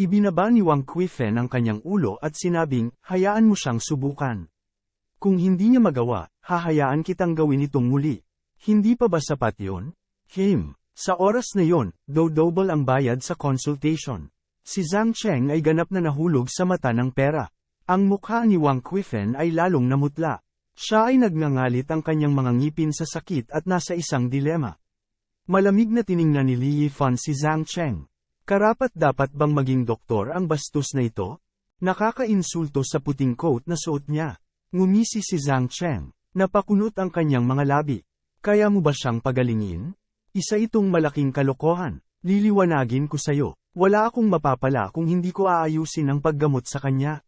Ibinaba ni Wang Qifen ang kanyang ulo at sinabing, hayaan mo siyang subukan. Kung hindi niya magawa, hahayaan kitang gawin itong muli. Hindi pa ba sapat yun? Sa oras na yon, double ang bayad sa consultation. Si Zhang Cheng ay ganap na nahulog sa mata ng pera. Ang mukha ni Wang Qifen ay lalong namutla. Siya ay nagngangalit ang kanyang mga ngipin sa sakit at nasa isang dilema. Malamig na tiningnan ni Li Yifan si Zhang Cheng. Karapat-dapat bang maging doktor ang bastos na ito? Nakakainsulto sa puting coat na suot niya. Ngumisi si Zhang Cheng. Napakunot ang kanyang mga labi. Kaya mo ba siyang pagalingin? Isa itong malaking kalokohan. Liliwanagin ko sayo. Wala akong mapapala kung hindi ko aayusin ang paggamot sa kanya.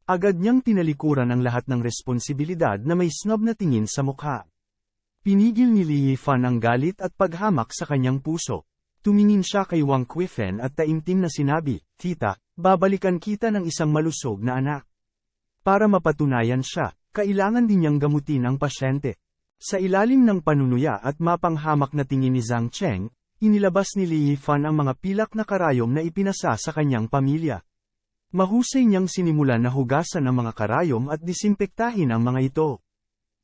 Agad niyang tinalikuran ang lahat ng responsibilidad na may snob na tingin sa mukha. Pinigil ni Li Yifan ang galit at paghamak sa kanyang puso. Tumingin siya kay Wang Qifen at taimtim na sinabi, Tita, babalikan kita ng isang malusog na anak. Para mapatunayan siya, kailangan din niyang gamutin ang pasyente. Sa ilalim ng panunuya at mapanghamak na tingin ni Zhang Cheng, inilabas ni Li Yifan ang mga pilak na karayom na ipinasa sa kanyang pamilya. Mahusay niyang sinimulan na hugasan ang mga karayom at disimpektahin ang mga ito.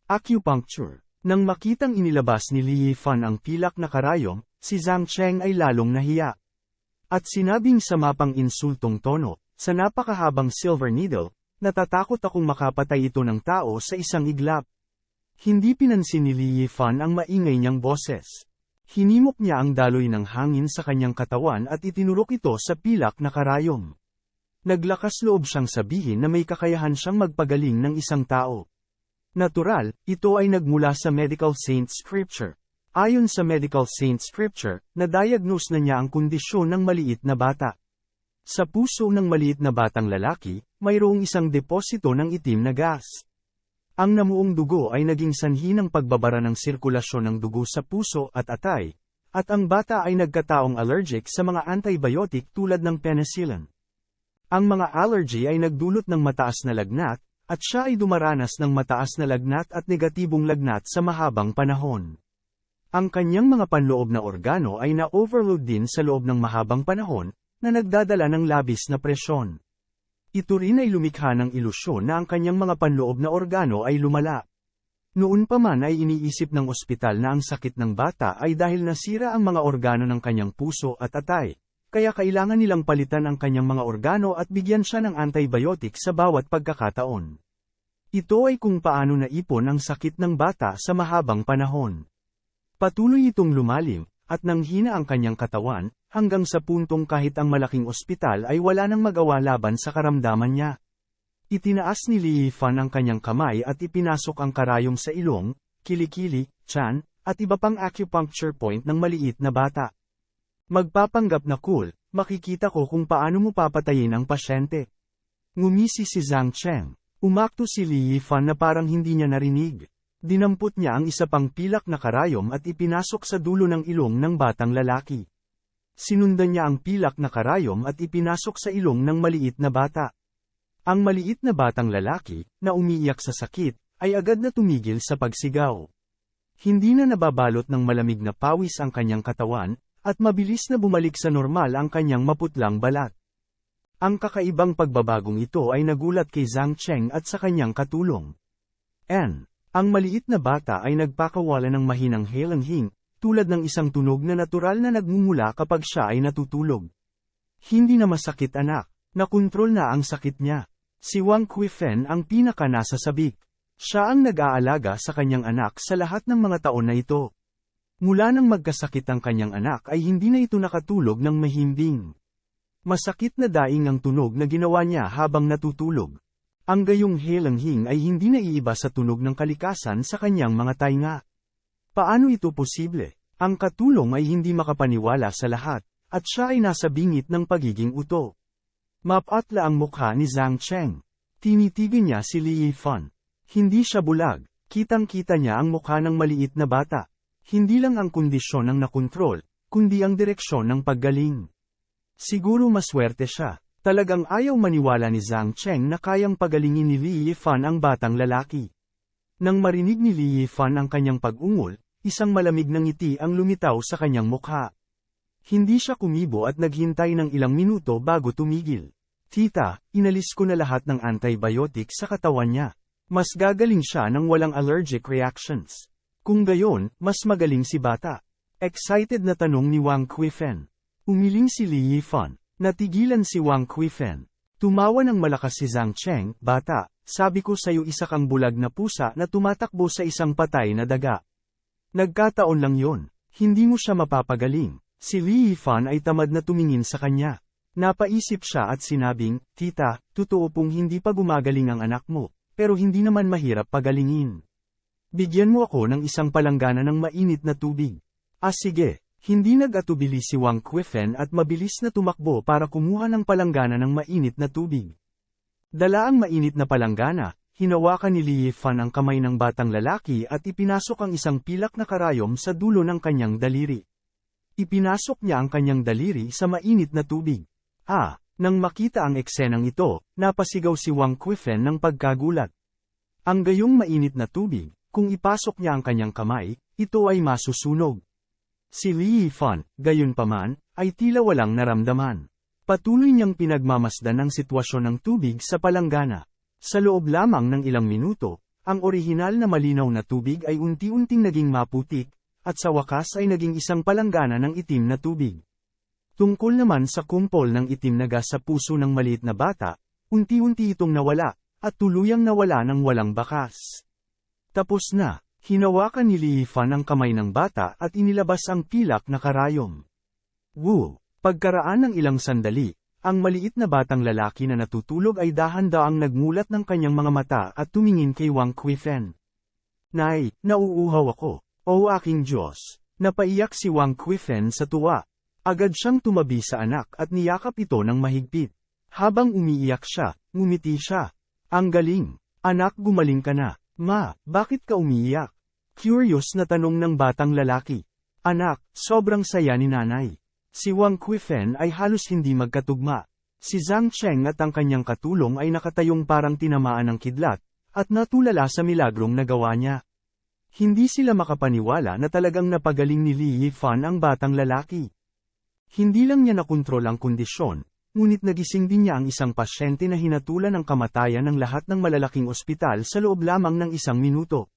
Acupuncture. Nang makitang inilabas ni Li Yifan ang pilak na karayom, si Zhang Cheng ay lalong nahiya. At sinabing sa mapang insultong tono, sa napakahabang silver needle, natatakot akong makapatay ito ng tao sa isang iglap. Hindi pinansin ni Li Yifan ang maingay niyang boses. Hinimok niya ang daloy ng hangin sa kanyang katawan at itinurok ito sa pilak na karayom. Naglakas loob siyang sabihin na may kakayahan siyang magpagaling ng isang tao. Natural, ito ay nagmula sa Medical Saint Scripture. Ayon sa Medical Saint Scripture, na-diagnose na niya ang kondisyon ng maliit na bata. Sa puso ng maliit na batang lalaki, mayroong isang deposito ng itim na gas. Ang namuong dugo ay naging sanhi ng pagbabara ng sirkulasyon ng dugo sa puso at atay, at ang bata ay nagkataong allergic sa mga antibiotic tulad ng penicillin. Ang mga allergy ay nagdulot ng mataas na lagnat, at siya ay dumaranas ng mataas na lagnat at negatibong lagnat sa mahabang panahon. Ang kanyang mga panloob na organo ay na-overload din sa loob ng mahabang panahon, na nagdadala ng labis na presyon. Ito rin ay lumikha ng ilusyon na ang kanyang mga panloob na organo ay lumala. Noon pa man ay iniisip ng ospital na ang sakit ng bata ay dahil nasira ang mga organo ng kanyang puso at atay. Kaya kailangan nilang palitan ang kanyang mga organo at bigyan siya ng antibiotic sa bawat pagkakataon. Ito ay kung paano naipon ang sakit ng bata sa mahabang panahon. Patuloy itong lumalim, at nanghina ang kanyang katawan, hanggang sa puntong kahit ang malaking ospital ay wala nang magawa laban sa karamdaman niya. Itinaas ni Li Yifan ang kanyang kamay at ipinasok ang karayom sa ilong, kilikili, tiyan, at iba pang acupuncture point ng maliit na bata. Magpapanggap na cool, makikita ko kung paano mo papatayin ang pasyente. Ngumisi si Zhang Cheng. Umakto si Li Yifan na parang hindi niya narinig. Dinampot niya ang isa pang pilak na karayom at ipinasok sa dulo ng ilong ng batang lalaki. Sinundan niya ang pilak na karayom at ipinasok sa ilong ng maliit na bata. Ang maliit na batang lalaki, na umiiyak sa sakit, ay agad na tumigil sa pagsigaw. Hindi na nababalot ng malamig na pawis ang kanyang katawan, at mabilis na bumalik sa normal ang kanyang maputlang balat. Ang kakaibang pagbabagong ito ay nagulat kay Zhang Cheng at sa kanyang katulong. Ang maliit na bata ay nagpakawala ng mahinang helanghing, tulad ng isang tunog na natural na nagmumula kapag siya ay natutulog. Hindi na masakit anak, nakontrol na ang sakit niya. Si Wang Qifen ang pinaka nasa sabik. Siya ang nag-aalaga sa kanyang anak sa lahat ng mga taon na ito. Mula nang magkasakit ang kanyang anak ay hindi na ito nakatulog ng mahimbing. Masakit na daing ang tunog na ginawa niya habang natutulog. Ang gayong helanghing ay hindi naiiba sa tunog ng kalikasan sa kanyang mga tainga. Paano ito posible? Ang katulong ay hindi makapaniwala sa lahat, at siya ay nasa bingit ng pagiging uto. Mapatla ang mukha ni Zhang Cheng. Tinitigan niya si Li Yifan. Hindi siya bulag, kitang-kita niya ang mukha ng maliit na bata. Hindi lang ang kondisyon ang nakontrol, kundi ang direksyon ng paggaling. Siguro maswerte siya. Talagang ayaw maniwala ni Zhang Cheng na kayang pagalingin ni Li Yifan ang batang lalaki. Nang marinig ni Li Yifan ang kanyang pag-ungol, isang malamig na ngiti ang lumitaw sa kanyang mukha. Hindi siya kumibo at naghintay ng ilang minuto bago tumigil. Tita, inalis ko na lahat ng antibiotic sa katawan niya. Mas gagaling siya nang walang allergic reactions. Kung gayon, mas magaling si bata. Excited na tanong ni Wang Qifen. Umiling si Li Yifan. Natigilan si Wang Qifen. Tumawa ng malakas si Zhang Cheng, bata, sabi ko sa'yo isa kang bulag na pusa na tumatakbo sa isang patay na daga. Nagkataon lang yon. Hindi mo siya mapapagaling. Si Li Yifan ay tamad na tumingin sa kanya. Napaisip siya at sinabing, Tita, totoo pong hindi pa gumagaling ang anak mo, pero hindi naman mahirap pagalingin. Bigyan mo ako ng isang palanggana ng mainit na tubig. Sige. Hindi nag-atubili si Wang Qifen at mabilis na tumakbo para kumuha ng palanggana ng mainit na tubig. Dala ang mainit na palanggana, hinawakan ni Li Yifan ang kamay ng batang lalaki at ipinasok ang isang pilak na karayom sa dulo ng kanyang daliri. Ipinasok niya ang kanyang daliri sa mainit na tubig. Nang makita ang eksenang ito, napasigaw si Wang Qifen ng pagkagulat. Ang gayong mainit na tubig, kung ipasok niya ang kanyang kamay, ito ay masusunog. Si Li Yifan, gayunpaman, ay tila walang naramdaman. Patuloy niyang pinagmamasdan ang sitwasyon ng tubig sa palanggana. Sa loob lamang ng ilang minuto, ang orihinal na malinaw na tubig ay unti-unting naging maputik, at sa wakas ay naging isang palanggana ng itim na tubig. Tungkol naman sa kumpol ng itim na gas sa puso ng maliit na bata, unti-unti itong nawala, at tuluyang nawala ng walang bakas. Tapos na. Hinawakan ni Li Yifan ang kamay ng bata at inilabas ang pilak na karayom. Pagkaraan ng ilang sandali, ang maliit na batang lalaki na natutulog ay dahan-daang nagmulat ng kanyang mga mata at tumingin kay Wang Qifen. Nay, nauuhaw ako. O aking Diyos! Napaiyak si Wang Qifen sa tuwa. Agad siyang tumabi sa anak at niyakap ito ng mahigpit. Habang umiiyak siya, ngumiti siya. Ang galing! Anak, gumaling ka na. Ma, bakit ka umiiyak? Curious na tanong ng batang lalaki. Anak, sobrang saya ni nanay. Si Wang Qifen ay halos hindi magkatugma. Si Zhang Cheng at ang kanyang katulong ay nakatayong parang tinamaan ng kidlat, at natulala sa milagrong nagawa niya. Hindi sila makapaniwala na talagang napagaling ni Li Yifan ang batang lalaki. Hindi lang niya nakontrol ang kondisyon, ngunit nagising din niya ang isang pasyente na hinatulan ng kamatayan ng lahat ng malalaking ospital sa loob lamang ng isang minuto.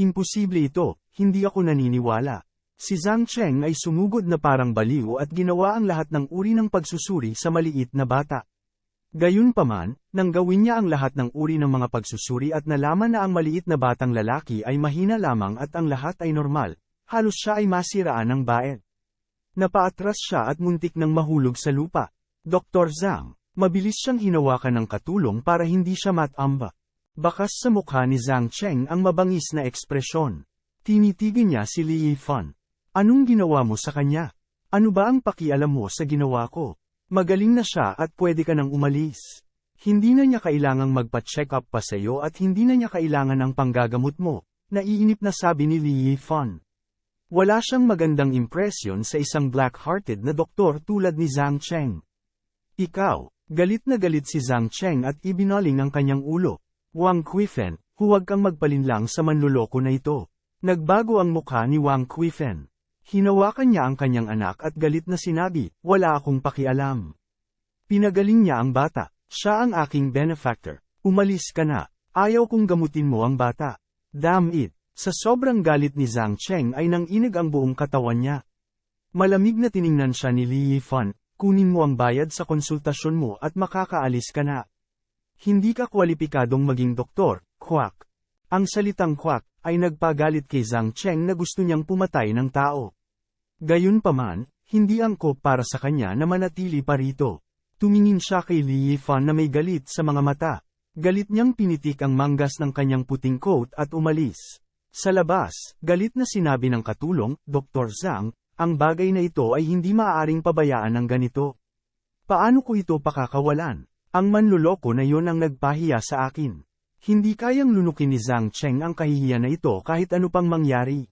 Imposible ito, hindi ako naniniwala. Si Zhang Cheng ay sumugod na parang baliw at ginawa ang lahat ng uri ng pagsusuri sa maliit na bata. Gayunpaman, nang gawin niya ang lahat ng uri ng mga pagsusuri at nalaman na ang maliit na batang lalaki ay mahina lamang at ang lahat ay normal, halos siya ay masiraan ng baet. Napaatras siya at muntik nang mahulog sa lupa. Dr. Zhang, mabilis siyang hinawakan ng katulong para hindi siya matamba. Bakas sa mukha ni Zhang Cheng ang mabangis na ekspresyon. Tinitigan niya si Li Yifan. Anong ginawa mo sa kanya? Ano ba ang pakialam mo sa ginawa ko? Magaling na siya at pwede ka nang umalis. Hindi na niya kailangang magpa-check up pa sa iyo at hindi na niya kailangan ng panggagamot mo, naiinip na sabi ni Li Yifan. Wala siyang magandang impresyon sa isang black-hearted na doktor tulad ni Zhang Cheng. Ikaw, galit na galit si Zhang Cheng at ibinaling ang kanyang ulo. Wang Qifen, huwag kang magpalinlang sa manloloko na ito. Nagbago ang mukha ni Wang Qifen. Hinawakan niya ang kanyang anak at galit na sinabi, wala akong pakialam. Pinagaling niya ang bata, siya ang aking benefactor. Umalis ka na, ayaw kong gamutin mo ang bata. Damn it, sa sobrang galit ni Zhang Cheng ay nanginig ang buong katawan niya. Malamig na tiningnan siya ni Li Yifan. Kunin mo ang bayad sa konsultasyon mo at makakaalis ka na. Hindi ka kwalipikadong maging doktor, quack. Ang salitang quack ay nagpagalit kay Zhang Cheng na gusto niyang pumatay ng tao. Gayunpaman, hindi angkop para sa kanya na manatili pa rito. Tumingin siya kay Li Yifan na may galit sa mga mata. Galit niyang pinitik ang manggas ng kanyang puting coat at umalis. Sa labas, galit na sinabi ng katulong, Dr. Zhang, ang bagay na ito ay hindi maaaring pabayaan ng ganito. Paano ko ito pakakawalan? Ang manloloko na yon ang nagpahiya sa akin. Hindi kayang lunukin ni Zhang Cheng ang kahihiyan na ito kahit ano pang mangyari.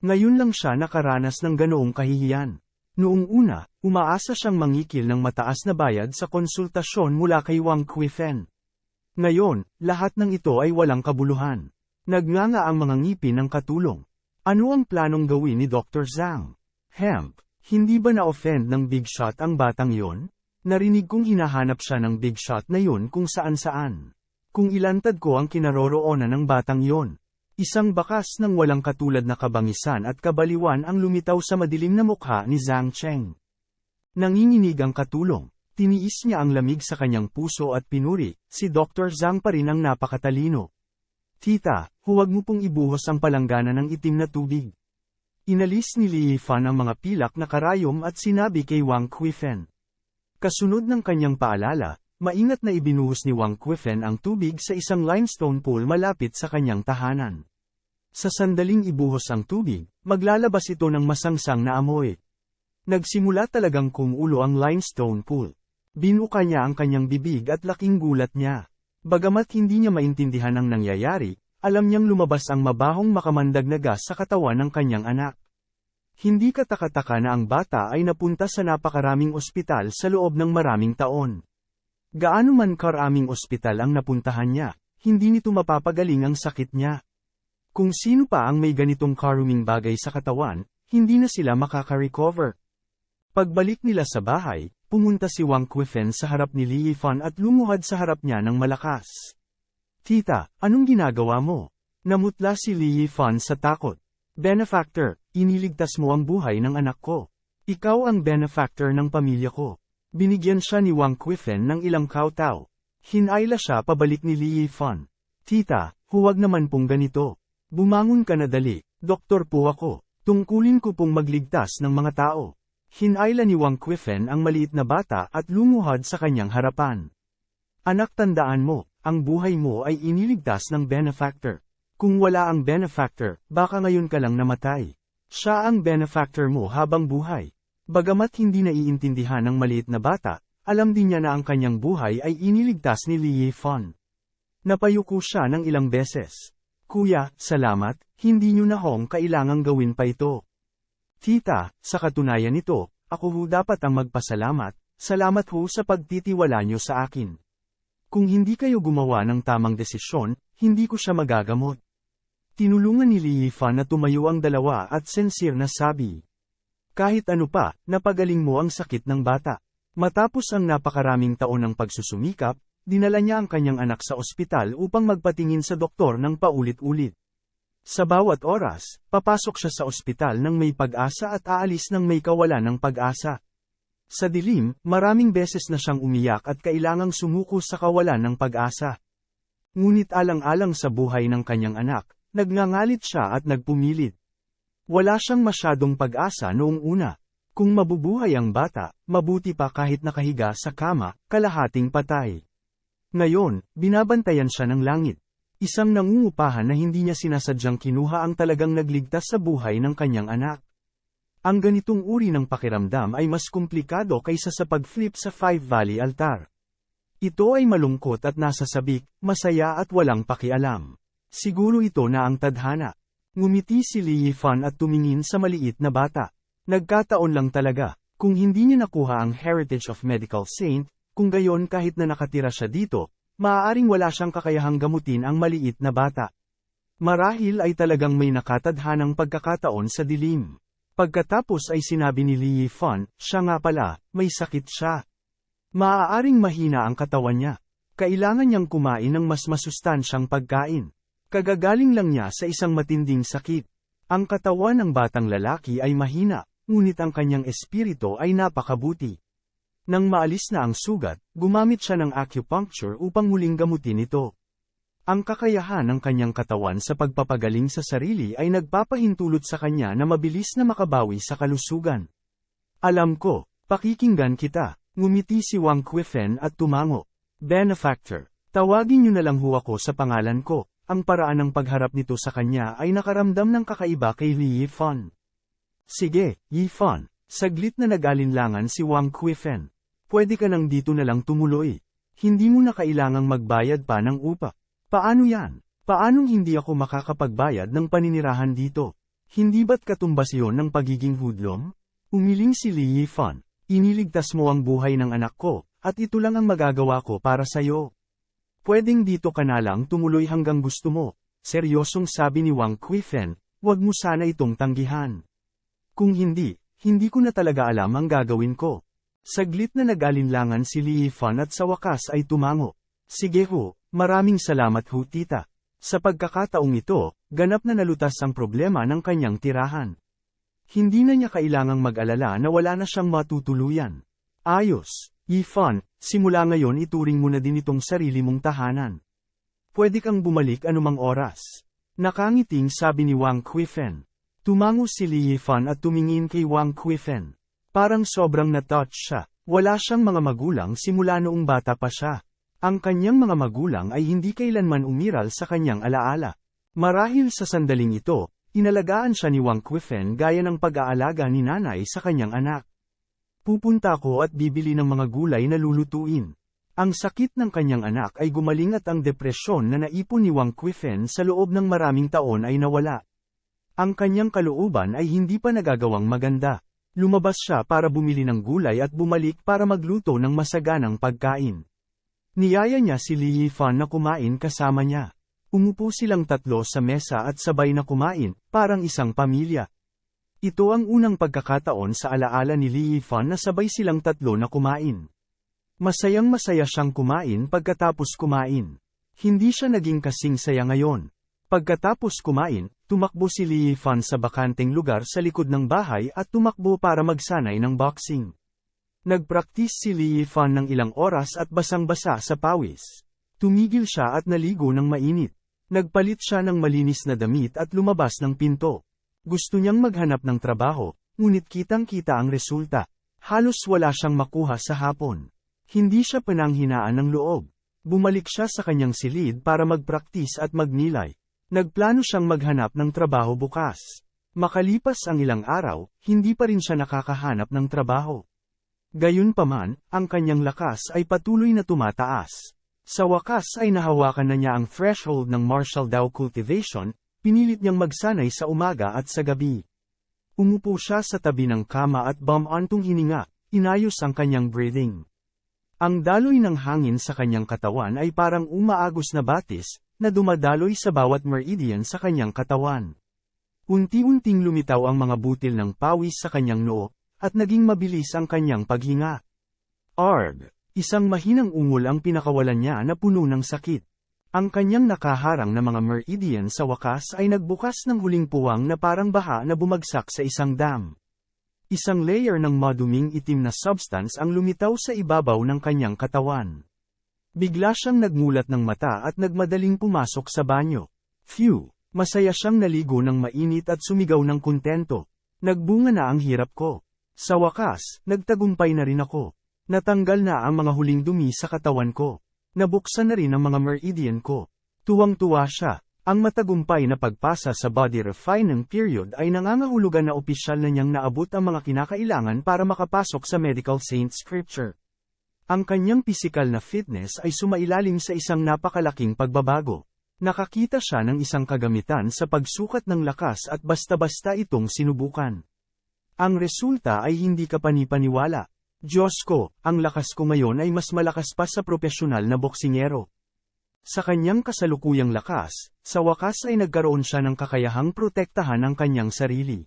Ngayon lang siya nakaranas ng ganoong kahihiyan. Noong una, umaasa siyang mangikil ng mataas na bayad sa konsultasyon mula kay Wang Qifen. Ngayon, lahat ng ito ay walang kabuluhan. Nagnganga ang mga ngipin ng katulong. Ano ang planong gawin ni Dr. Zhang? Hindi ba na-offend ng big shot ang batang yon? Narinig kong hinahanap siya ng big shot na yon kung saan-saan. Kung ilantad ko ang kinaroroonan ng batang yon. Isang bakas ng walang katulad na kabangisan at kabaliwan ang lumitaw sa madilim na mukha ni Zhang Cheng. Nanginginig ang katulong. Tiniis niya ang lamig sa kanyang puso at pinuri, si Dr. Zhang pa rin ang napakatalino. Tita, huwag mo pong ibuhos ang palanggana ng itim na tubig. Inalis ni Li Yifan ang mga pilak na karayom at sinabi kay Wang Qifen. Kasunod ng kanyang paalala, maingat na ibinuhos ni Wang Qifen ang tubig sa isang limestone pool malapit sa kanyang tahanan. Sa sandaling ibuhos ang tubig, maglalabas ito ng masangsang na amoy. Nagsimula talagang kumulo ang limestone pool. Binuka niya ang kanyang bibig at laking gulat niya. Bagamat hindi niya maintindihan ang nangyayari, alam niyang lumabas ang mabahong makamandag na gas sa katawan ng kanyang anak. Hindi katakataka na ang bata ay napunta sa napakaraming ospital sa loob ng maraming taon. Gaano man karaming ospital ang napuntahan niya, hindi nito mapapagaling ang sakit niya. Kung sino pa ang may ganitong karuming bagay sa katawan, hindi na sila makaka-recover. Pagbalik nila sa bahay, pumunta si Wang Qifen sa harap ni Li Yifan at lumuhad sa harap niya ng malakas. Tita, anong ginagawa mo? Namutla si Li Yifan sa takot. Benefactor, iniligtas mo ang buhay ng anak ko. Ikaw ang benefactor ng pamilya ko. Binigyan siya ni Wang Qifen ng ilang kawtaw. Hinayla siya pabalik ni Li Yifan. Tita, huwag naman pong ganito. Bumangon ka na dali, doktor po ako. Tungkulin ko pong magligtas ng mga tao. Hinayla ni Wang Qifen ang maliit na bata at lumuhad sa kanyang harapan. Anak, tandaan mo, ang buhay mo ay iniligtas ng benefactor. Kung wala ang benefactor, baka ngayon ka lang namatay. Siya ang benefactor mo habang buhay. Bagamat hindi naiintindihan ng maliit na bata, alam din niya na ang kanyang buhay ay iniligtas ni Li Yifan. Napayuko siya ng ilang beses. Kuya, salamat, hindi niyo na hong kailangang gawin pa ito. Tita, sa katunayan nito, ako ho dapat ang magpasalamat, salamat ho sa pagtitiwala niyo sa akin. Kung hindi kayo gumawa ng tamang desisyon, hindi ko siya magagamot. Tinulungan ni Li Yifan na tumayo ang dalawa at sincere na sabi. Kahit ano pa, napagaling mo ang sakit ng bata. Matapos ang napakaraming taon ng pagsusumikap, dinala niya ang kanyang anak sa ospital upang magpatingin sa doktor ng paulit-ulit. Sa bawat oras, papasok siya sa ospital ng may pag-asa at aalis ng may kawalan ng pag-asa. Sa dilim, maraming beses na siyang umiyak at kailangang sumuko sa kawalan ng pag-asa. Ngunit alang-alang sa buhay ng kanyang anak, nagngangalit siya at nagpumilit. Wala siyang masyadong pag-asa noong una. Kung mabubuhay ang bata, mabuti pa kahit nakahiga sa kama, kalahating patay. Ngayon, binabantayan siya ng langit. Isang nangungupahan na hindi niya sinasadyang kinuha ang talagang nagligtas sa buhay ng kanyang anak. Ang ganitong uri ng pakiramdam ay mas komplikado kaysa sa pag-flip sa Five Valley altar. Ito ay malungkot at nasa sabik, masaya at walang pakialam. Siguro ito na ang tadhana. Ngumiti si Li Yifan at tumingin sa maliit na bata. Nagkataon lang talaga, kung hindi niya nakuha ang Heritage of Medical Saint, kung gayon kahit na nakatira siya dito, maaaring wala siyang kakayahang gamutin ang maliit na bata. Marahil ay talagang may nakatadhanang pagkakataon sa dilim. Pagkatapos ay sinabi ni Li Yifan, siya nga pala, may sakit siya. Maaaring mahina ang katawan niya. Kailangan niyang kumain ng mas masustansyang pagkain. Kagagaling lang niya sa isang matinding sakit. Ang katawan ng batang lalaki ay mahina, ngunit ang kanyang espiritu ay napakabuti. Nang maalis na ang sugat, gumamit siya ng acupuncture upang muling gamutin ito. Ang kakayahan ng kanyang katawan sa pagpapagaling sa sarili ay nagpapahintulot sa kanya na mabilis na makabawi sa kalusugan. Alam ko, pakikinggan kita, ngumiti si Wang Qifen at tumango. Benefactor, tawagin niyo na lang ho ako sa pangalan ko. Ang paraan ng pagharap nito sa kanya ay nakaramdam ng kakaiba kay Li Yifan. Sige, Yifan, saglit na nag-alinlangan si Wang Qifen. Pwede ka nang dito na lang tumuloy. Hindi mo na kailangang magbayad pa ng upa. Paano yan? Paanong hindi ako makakapagbayad ng paninirahan dito? Hindi ba't katumbas yon ng pagiging hudlom? Umiling si Li Yifan. Iniligtas mo ang buhay ng anak ko, at ito lang ang magagawa ko para sa'yo. Pwedeng dito ka na lang tumuloy hanggang gusto mo. Seryosong sabi ni Wang Qifen, wag mo sana itong tanggihan. Kung hindi, hindi ko na talaga alam ang gagawin ko. Saglit na nag-alinlangan si Li Yifan at sa wakas ay tumango. Sige ho, maraming salamat ho tita. Sa pagkakataong ito, ganap na nalutas ang problema ng kanyang tirahan. Hindi na niya kailangang mag-alala na wala na siyang matutuluyan. Ayos, Yifan, simula ngayon ituring mo na din itong sarili mong tahanan. Pwede kang bumalik anumang oras. Nakangiting sabi ni Wang Qifen. Tumango si Li Yifan at tumingin kay Wang Qifen. Parang sobrang na-touch siya. Wala siyang mga magulang simula noong bata pa siya. Ang kanyang mga magulang ay hindi kailanman umiral sa kanyang alaala. Marahil sa sandaling ito, inalagaan siya ni Wang Qifen gaya ng pag-aalaga ni nanay sa kanyang anak. Pupunta ko at bibili ng mga gulay na lulutuin. Ang sakit ng kanyang anak ay gumaling at ang depresyon na naipon ni Wang Qifen sa loob ng maraming taon ay nawala. Ang kanyang kalooban ay hindi pa nagagawang maganda. Lumabas siya para bumili ng gulay at bumalik para magluto ng masaganang pagkain. Niyaya niya si Li Yifan na kumain kasama niya. Umupo silang tatlo sa mesa at sabay na kumain, parang isang pamilya. Ito ang unang pagkakataon sa alaala ni Li Yifan na sabay silang tatlo na kumain. Masayang-masaya siyang kumain pagkatapos kumain. Hindi siya naging kasing saya ngayon. Pagkatapos kumain, tumakbo si Li Yifan sa bakanteng lugar sa likod ng bahay at tumakbo para magsanay ng boxing. Nagpraktis si Li Yifan ng ilang oras at basang-basa sa pawis. Tumigil siya at naligo ng mainit. Nagpalit siya ng malinis na damit at lumabas ng pinto. Gusto niyang maghanap ng trabaho, ngunit kitang-kita ang resulta. Halos wala siyang makuha sa hapon. Hindi siya pananghinaan ng loob. Bumalik siya sa kanyang silid para magpraktis at magnilay. Nagplano siyang maghanap ng trabaho bukas. Makalipas ang ilang araw, hindi pa rin siya nakakahanap ng trabaho. Gayunpaman, ang kanyang lakas ay patuloy na tumataas. Sa wakas ay nahawakan na niya ang threshold ng martial Dao cultivation, pinilit niyang magsanay sa umaga at sa gabi. Umupo siya sa tabi ng kama at bumantong hininga, inayos ang kanyang breathing. Ang daloy ng hangin sa kanyang katawan ay parang umaagos na batis, na dumadaloy sa bawat meridian sa kanyang katawan. Unti-unting lumitaw ang mga butil ng pawis sa kanyang noo, at naging mabilis ang kanyang paghinga. Arg! Isang mahinang ungol ang pinakawalan niya na puno ng sakit. Ang kanyang nakaharang na mga meridian sa wakas ay nagbukas ng huling puwang na parang baha na bumagsak sa isang dam. Isang layer ng maduming itim na substance ang lumitaw sa ibabaw ng kanyang katawan. Bigla siyang nagmulat ng mata at nagmadaling pumasok sa banyo. Phew! Masaya siyang naligo ng mainit at sumigaw ng kontento. Nagbunga na ang hirap ko. Sa wakas, nagtagumpay na rin ako. Natanggal na ang mga huling dumi sa katawan ko. Nabuksan na rin ang mga meridian ko. Tuwang-tuwa siya. Ang matagumpay na pagpasa sa body refining period ay nangangahulugan na opisyal na niyang naabot ang mga kinakailangan para makapasok sa medical saint scripture. Ang kanyang pisikal na fitness ay sumailalim sa isang napakalaking pagbabago. Nakakita siya ng isang kagamitan sa pagsukat ng lakas at basta-basta itong sinubukan. Ang resulta ay hindi ka panipaniwala. Diyos ko, ang lakas ko ngayon ay mas malakas pa sa propesyonal na boksingero. Sa kanyang kasalukuyang lakas, sa wakas ay nagkaroon siya ng kakayahang protektahan ang kanyang sarili.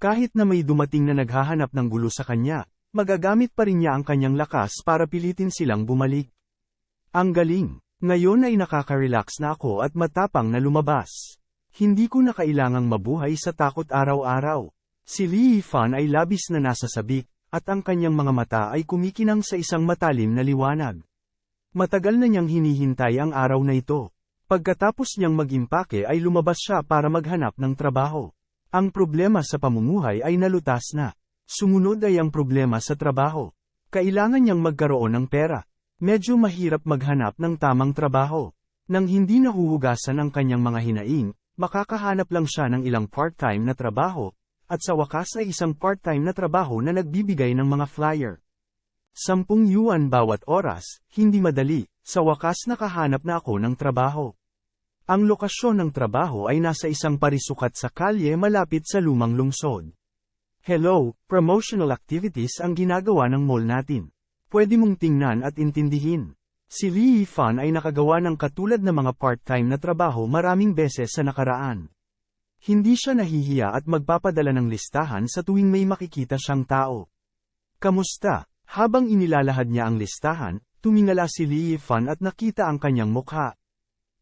Kahit na may dumating na naghahanap ng gulo sa kanya, magagamit pa rin niya ang kanyang lakas para pilitin silang bumalik. Ang galing! Ngayon ay nakaka-relax na ako at matapang na lumabas. Hindi ko na kailangang mabuhay sa takot araw-araw. Si Li Yifan ay labis na nasa sabik, at ang kanyang mga mata ay kumikinang sa isang matalim na liwanag. Matagal na niyang hinihintay ang araw na ito. Pagkatapos niyang mag-impake ay lumabas siya para maghanap ng trabaho. Ang problema sa pamumuhay ay nalutas na. Sumunod ay ang problema sa trabaho. Kailangan niyang magkaroon ng pera. Medyo mahirap maghanap ng tamang trabaho. Nang hindi nahuhugasan ang kanyang mga hinaing, makakahanap lang siya ng ilang part-time na trabaho, at sa wakas ay isang part-time na trabaho na nagbibigay ng mga flyer. 10 yuan bawat oras, hindi madali, sa wakas nakahanap na ako ng trabaho. Ang lokasyon ng trabaho ay nasa isang parisukat sa kalye malapit sa lumang lungsod. Hello, promotional activities ang ginagawa ng mall natin. Pwede mong tingnan at intindihin. Si Li Yifan ay nakagawa ng katulad na mga part-time na trabaho maraming beses sa nakaraan. Hindi siya nahihiya at magpapadala ng listahan sa tuwing may makikita siyang tao. Kamusta? Habang inilalahad niya ang listahan, tumingala si Li Yifan at nakita ang kanyang mukha.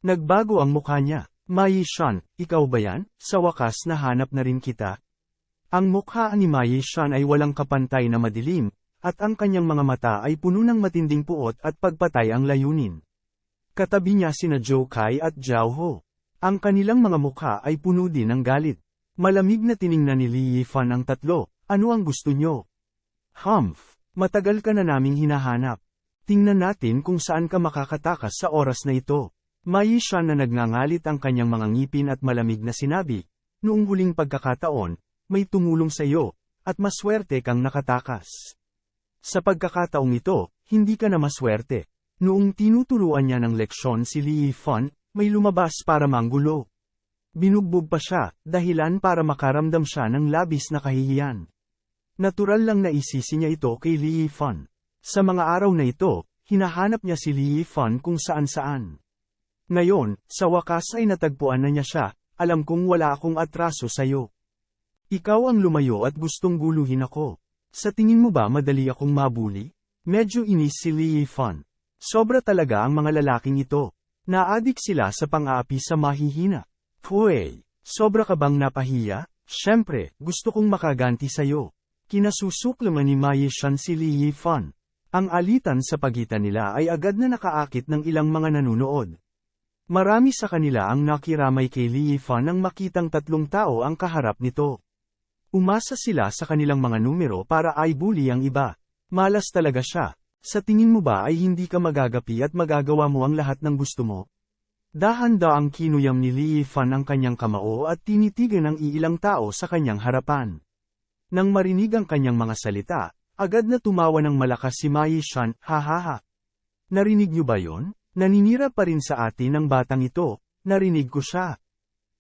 Nagbago ang mukha niya. Mai Shan, ikaw ba yan? Sa wakas nahanap na rin kita. Ang mukha ni Mai Shan ay walang kapantay na madilim, at ang kanyang mga mata ay puno ng matinding puot at pagpatay ang layunin. Katabi niya sina Zhou Kai at Zhao Ho. Ang kanilang mga mukha ay puno din ng galit. Malamig na tiningnan ni Li Yifan ang tatlo. Ano ang gusto nyo? Humph, matagal ka na naming hinahanap. Tingnan natin kung saan ka makakatakas sa oras na ito. Mai Shan na nagngangalit ang kanyang mga ngipin at malamig na sinabi, noong huling pagkakataon, may tumulong sa iyo, at maswerte kang nakatakas. Sa pagkakataong ito, hindi ka na maswerte. Noong tinuturuan niya ng leksyon si Li Yifan, may lumabas para manggulo. Binugbog pa siya, dahilan para makaramdam siya ng labis na kahihiyan. Natural lang na isisi niya ito kay Li Yifan. Sa mga araw na ito, hinahanap niya si Li Yifan kung saan-saan. Ngayon, sa wakas ay natagpuan na niya siya, alam kong wala akong atraso sa'yo. Ikaw ang lumayo at gustong guluhin ako. Sa tingin mo ba madali akong mabuli? Medyo inis si Li Yifan. Sobra talaga ang mga lalaking ito. Naadik sila sa pang-aapi sa mahihina. Pwey, sobra ka bang napahiya? Siyempre, gusto kong makaganti sa'yo. Kinasusuklaman ni Mai Shan si Li Yifan. Ang alitan sa pagitan nila ay agad na nakaakit ng ilang mga nanunood. Marami sa kanila ang nakiramay kay Li Yifan nang makitang tatlong tao ang kaharap nito. Umasa sila sa kanilang mga numero para i-bully ang iba. Malas talaga siya. Sa tingin mo ba ay hindi ka magagapi at magagawa mo ang lahat ng gusto mo? Dahan-daang kinuyam ni Li Yifan ang kanyang kamao at tinitigan ang iilang tao sa kanyang harapan. Nang marinig ang kanyang mga salita, agad na tumawa ng malakas si Mai Shan, hahaha. Narinig niyo ba yon? Naninira pa rin sa atin ang batang ito, narinig ko siya.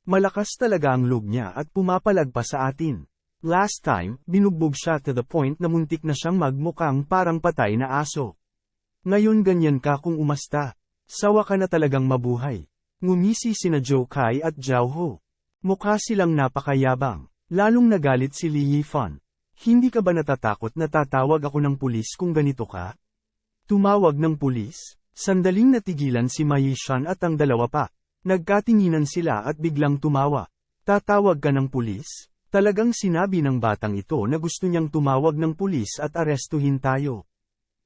Malakas talaga ang loob niya at pumapalag pa sa atin. Last time, binugbog siya to the point na muntik na siyang magmukhang parang patay na aso. Ngayon ganyan ka kung umasta. Sawa ka na talagang mabuhay. Ngumisi sina Zhou Kai at Zhao Ho. Mukha silang napakayabang. Lalong nagalit si Li Yifan. Hindi ka ba natatakot na tatawag ako ng pulis kung ganito ka? Tumawag ng pulis? Sandaling natigilan si Mai Shan at ang dalawa pa. Nagkatinginan sila at biglang tumawa. Tatawag ka ng pulis? Talagang sinabi ng batang ito na gusto niyang tumawag ng pulis at arestuhin tayo.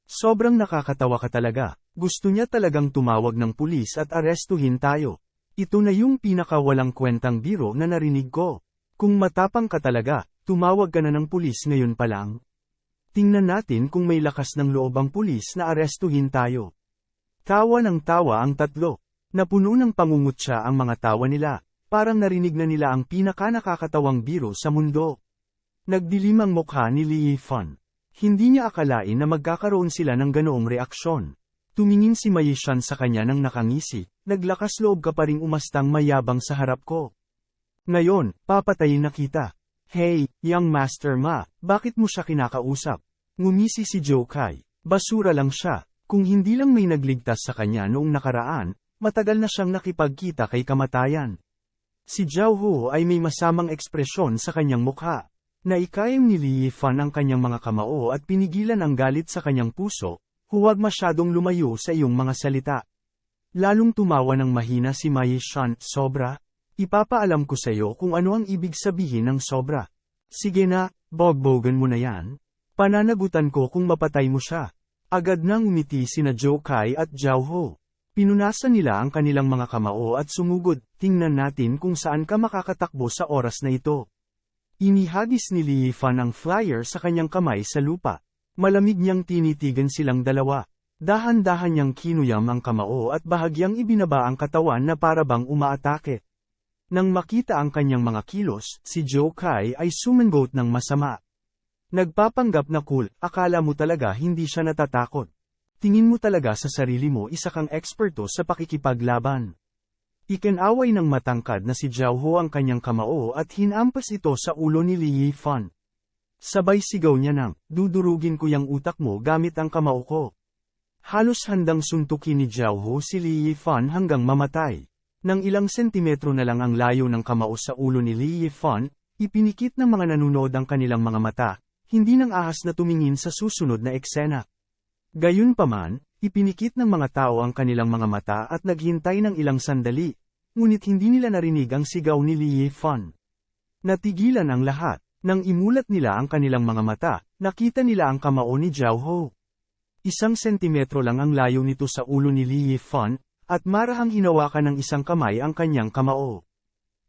Sobrang nakakatawa ka talaga. Gusto niya talagang tumawag ng pulis at arestuhin tayo. Ito na yung pinakawalang kwentang biro na narinig ko. Kung matapang ka talaga, tumawag ka na ng pulis ngayon pa lang. Tingnan natin kung may lakas ng loob ang pulis na arestuhin tayo. Tawa ng tawa ang tatlo. Napuno ng pangungutya ang mga tawa nila. Parang narinig na nila ang pinaka-nakakatawang biro sa mundo. Nagdilim ang mukha ni Li Yifan. Hindi niya akalain na magkakaroon sila ng ganoong reaksyon. Tumingin si Mai Shan sa kanya nang nakangisi, naglakas loob ka pa ring umastang mayabang sa harap ko. Ngayon, papatayin na kita. Hey, young master ma, bakit mo siya kinakausap? Ngumisi si Zhou Kai. Basura lang siya. Kung hindi lang may nagligtas sa kanya noong nakaraan, matagal na siyang nakipagkita kay kamatayan. Si Zhao Ho ay may masamang ekspresyon sa kanyang mukha. Naikayam ni Li Yifan ang kanyang mga kamao at pinigilan ang galit sa kanyang puso, huwag masyadong lumayo sa iyong mga salita. Lalong tumawa ng mahina si Mai Shan, sobra? Ipapaalam ko sa iyo kung ano ang ibig sabihin ng sobra. Sige na, bogbogan mo na yan. Pananagutan ko kung mapatay mo siya. Agad nang umiti sina Zhou Kai at Zhao Ho. Pinunasan nila ang kanilang mga kamao at sumugod, tingnan natin kung saan ka makakatakbo sa oras na ito. Inihagis ni Li Yifan ang flyer sa kanyang kamay sa lupa. Malamig niyang tinitigan silang dalawa. Dahan-dahan niyang kinuyam ang kamao at bahagyang ibinaba ang katawan na parabang umaatake. Nang makita ang kanyang mga kilos, si Zhou Kai ay sumangot ng masama. Nagpapanggap na cool, akala mo talaga hindi siya natatakot. Tingin mo talaga sa sarili mo isa kang eksperto sa pakikipaglaban. Ikinaway ng matangkad na si Zhao Ho ang kanyang kamao at hinampas ito sa ulo ni Li Yifan. Sabay sigaw niya ng, dudurugin ko yang utak mo gamit ang kamao ko. Halos handang suntukin ni Zhao Ho si Li Yifan hanggang mamatay. Nang ilang sentimetro na lang ang layo ng kamao sa ulo ni Li Yifan, ipinikit ng mga nanonood ang kanilang mga mata, hindi nang ahas na tumingin sa susunod na eksena. Gayunpaman, ipinikit ng mga tao ang kanilang mga mata at naghintay ng ilang sandali, ngunit hindi nila narinig ang sigaw ni Li Yifan. Natigilan ang lahat. Nang imulat nila ang kanilang mga mata, nakita nila ang kamao ni Zhao Ho. 1 sentimetro lang ang layo nito sa ulo ni Li Yifan, at marahang hinawakan ng isang kamay ang kanyang kamao.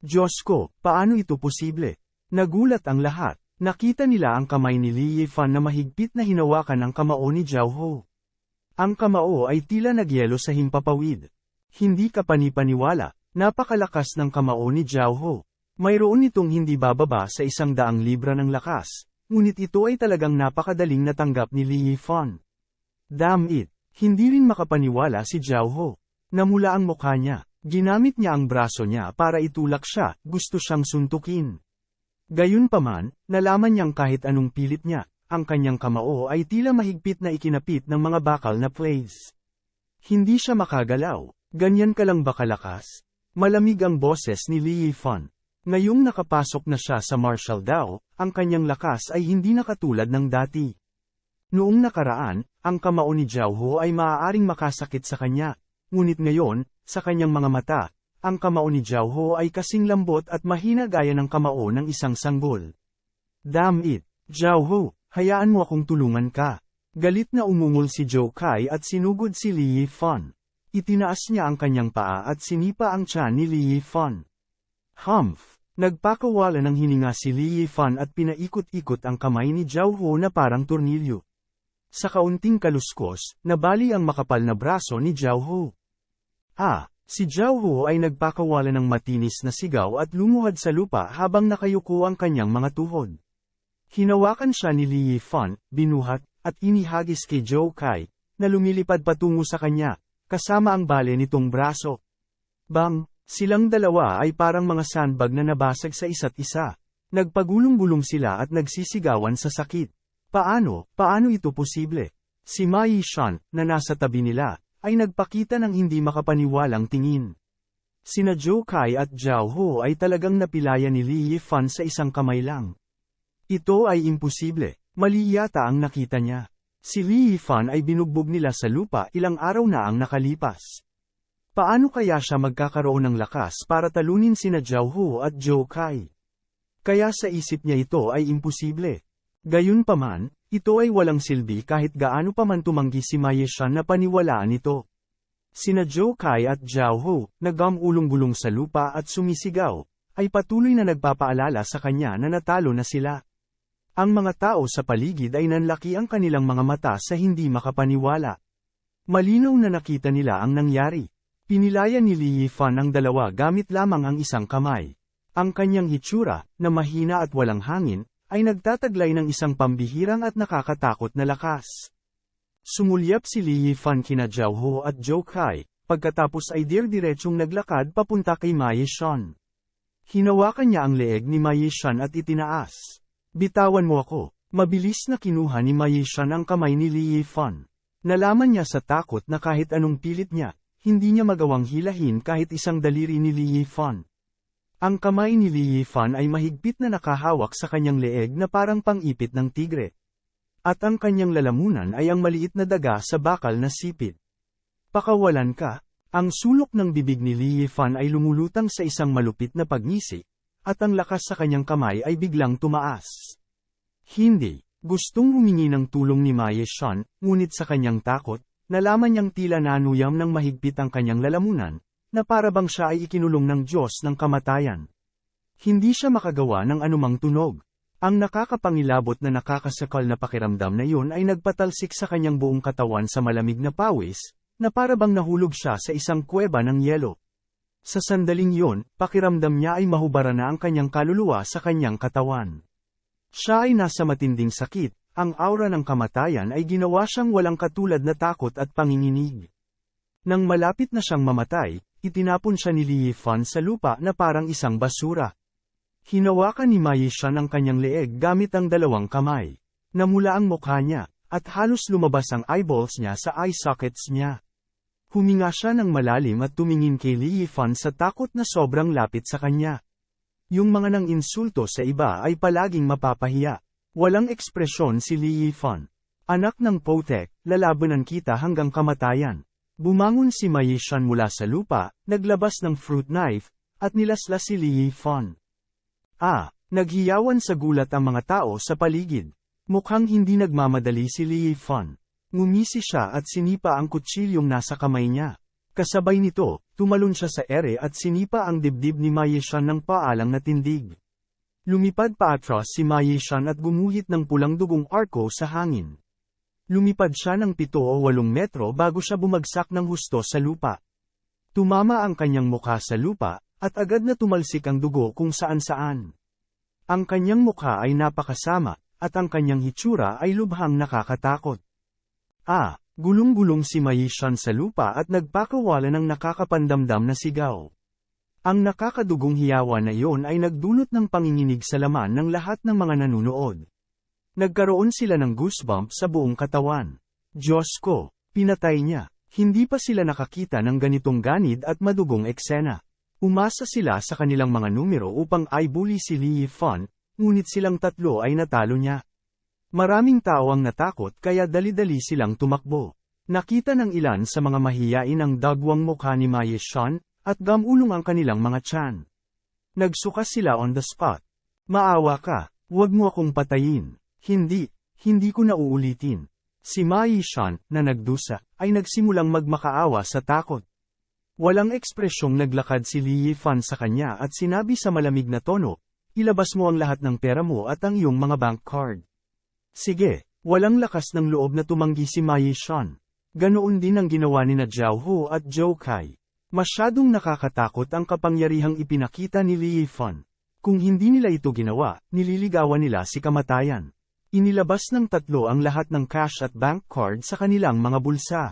Diyos ko, paano ito posible? Nagulat ang lahat. Nakita nila ang kamay ni Li Yifan na mahigpit na hinawakan ang kamao ni Zhao Ho. Ang kamao ay tila nagyelo sa himpapawid. Hindi ka panipaniwala, napakalakas ng kamao ni Zhao Ho. Mayroon itong hindi bababa sa 100 libra ng lakas, ngunit ito ay talagang napakadaling natanggap ni Li Yifan. Damn it! Hindi rin makapaniwala si Zhao Ho. Namula ang mukha niya, ginamit niya ang braso niya para itulak siya, gusto siyang suntukin. Gayunpaman, nalaman niyang kahit anong pilit niya, ang kanyang kamao ay tila mahigpit na ikinapit ng mga bakal na plays. Hindi siya makagalaw. Ganyan ka lang ba kalakas? Malamig ang boses ni Li Yifan. Ngayong nakapasok na siya sa martial Dao, ang kanyang lakas ay hindi na katulad ng dati. Noong nakaraan, ang kamao ni Zhao Ho ay maaaring makasakit sa kanya, ngunit ngayon, sa kanyang mga mata, ang kamao ni Zhao Ho ay kasing lambot at mahina gaya ng kamao ng isang sanggol. Damn it! Zhao Ho, hayaan mo akong tulungan ka. Galit na umungol si Zhou Kai at sinugod si Li Yifan. Itinaas niya ang kanyang paa at sinipa ang tiyan ni Li Yifan. Humph! Nagpakawala ng hininga si Li Yifan at pinaikot-ikot ang kamay ni Zhao Ho na parang tornilyo. Sa kaunting kaluskos, nabali ang makapal na braso ni Zhao Ho. Si Zhao Ho ay nagpakawala ng matinis na sigaw at lumuhad sa lupa habang nakayuko ang kanyang mga tuhod. Hinawakan siya ni Li Yifan, binuhat, at inihagis kay Zhou Kai, na lumilipad patungo sa kanya, kasama ang bale nitong braso. Bang! Silang dalawa ay parang mga sandbag na nabasag sa isa't isa. Nagpagulong-gulong sila at nagsisigawan sa sakit. Paano ito posible? Si Ma Yishan, na nasa tabi nila, ay nagpakita ng hindi makapaniwalang tingin. Sina Zhou Kai at Zhao Ho ay talagang napilaya ni Li Yifan sa isang kamay lang. Ito ay imposible, mali yata ang nakita niya. Si Li Yifan ay binugbog nila sa lupa ilang araw na ang nakalipas. Paano kaya siya magkakaroon ng lakas para talunin sina Zhao Ho at Zhou Kai? Kaya sa isip niya ito ay imposible. Gayunpaman, ito ay walang silbi kahit gaano pa man tumanggi si Ma Yishan na paniwalaan ito. Sina Zhou Kai at Zhao Ho, nagam-ulong-gulong sa lupa at sumisigaw, ay patuloy na nagpapaalala sa kanya na natalo na sila. Ang mga tao sa paligid ay nanlaki ang kanilang mga mata sa hindi makapaniwala. Malinaw na nakita nila ang nangyari. Pinilaya ni Li Yifan ang dalawa gamit lamang ang isang kamay. Ang kanyang hitsura, na mahina at walang hangin, ay nagtataglay ng isang pambihirang at nakakatakot na lakas. Sumulyap si Li Yifan kina Zhao Ho at Zhou Kai, pagkatapos ay dir-diretsong naglakad papunta kay Ma Yishan. Hinawakan niya ang leeg ni Ma Yishan at itinaas. Bitawan mo ako. Mabilis na kinuha ni Ma Yishan ang kamay ni Li Yifan. Nalaman niya sa takot na kahit anong pilit niya, hindi niya magawang hilahin kahit isang daliri ni Li Yifan. Ang kamay ni Li Yifan ay mahigpit na nakahawak sa kanyang leeg na parang pang-ipit ng tigre. At ang kanyang lalamunan ay ang maliit na daga sa bakal na sipit. Pakawalan ka, ang sulok ng bibig ni Li Yifan ay lumulutang sa isang malupit na pagngisi, at ang lakas sa kanyang kamay ay biglang tumaas. Hindi, gustong humingi ng tulong ni Ma Yishan, ngunit sa kanyang takot, nalaman niyang tila nanuyam ng mahigpit ang kanyang lalamunan, na para bang siya ay ikinulong ng Diyos ng kamatayan. Hindi siya makagawa ng anumang tunog. Ang nakakapangilabot na nakakasakal na pakiramdam na yun ay nagpatalsik sa kanyang buong katawan sa malamig na pawis, na para bang nahulog siya sa isang kuweba ng yelo. Sa sandaling yun, pakiramdam niya ay mahubara na ang kanyang kaluluwa sa kanyang katawan. Siya ay nasa matinding sakit. Ang aura ng kamatayan ay ginawa siyang walang katulad na takot at panginginig. Nang malapit na siyang mamatay, itinapon siya ni Li Yifan sa lupa na parang isang basura. Hinawakan ni Ma Yishan ang kanyang leeg gamit ang dalawang kamay. Namula ang mukha niya, at halos lumabas ang eyeballs niya sa eye sockets niya. Huminga siya ng malalim at tumingin kay Li Yifan sa takot na sobrang lapit sa kanya. Yung mga nang insulto sa iba ay palaging mapapahiya. Walang ekspresyon si Li Yifan. Anak ng Potek, lalabanan kita hanggang kamatayan. Bumangon si Ma Yishan mula sa lupa, naglabas ng fruit knife, at nilaslas si Li Yifan. Naghiyawan sa gulat ang mga tao sa paligid. Mukhang hindi nagmamadali si Li Yifan. Ngumisi siya at sinipa ang kutsilyong nasa kamay niya. Kasabay nito, tumalon siya sa ere at sinipa ang dibdib ni Ma Yishan ng paalang na tindig. Lumipad paatras si Ma Yishan at gumuhit ng pulang dugong arko sa hangin. Lumipad siya ng 7 o 8 metro bago siya bumagsak ng husto sa lupa. Tumama ang kanyang mukha sa lupa, at agad na tumalsik ang dugo kung saan-saan. Ang kanyang mukha ay napakasama, at ang kanyang hitsura ay lubhang nakakatakot. Gulong-gulong si Ma Yishan sa lupa at nagpakawala ng nakakapandamdam na sigaw. Ang nakakadugong hiyawa na iyon ay nagdulot ng panginginig sa laman ng lahat ng mga nanunood. Nagkaroon sila ng goosebump sa buong katawan. Diyos ko, pinatay niya. Hindi pa sila nakakita ng ganitong ganid at madugong eksena. Umasa sila sa kanilang mga numero upang i-bully si Li Yifan, ngunit silang tatlo ay natalo niya. Maraming tao ang natakot kaya dali-dali silang tumakbo. Nakita ng ilan sa mga mahiyain ang dagwang mukha ni Ma Yishan, at gamulong ang kanilang mga tiyan. Nagsuka sila on the spot. Maawa ka, huwag mo akong patayin. Hindi ko na uulitin. Si Ma Yishan, na nagdusa, ay nagsimulang magmakaawa sa takot. Walang ekspresyong naglakad si Li Yifan sa kanya at sinabi sa malamig na tono, ilabas mo ang lahat ng pera mo at ang iyong mga bank card. Sige, walang lakas ng loob na tumanggi si Ma Yishan. Ganoon din ang ginawa ni Zhao Hu at Zhou Kai. Masyadong nakakatakot ang kapangyarihang ipinakita ni Li Yifan. Kung hindi nila ito ginawa, nililigawan nila si kamatayan. Inilabas ng tatlo ang lahat ng cash at bank card sa kanilang mga bulsa.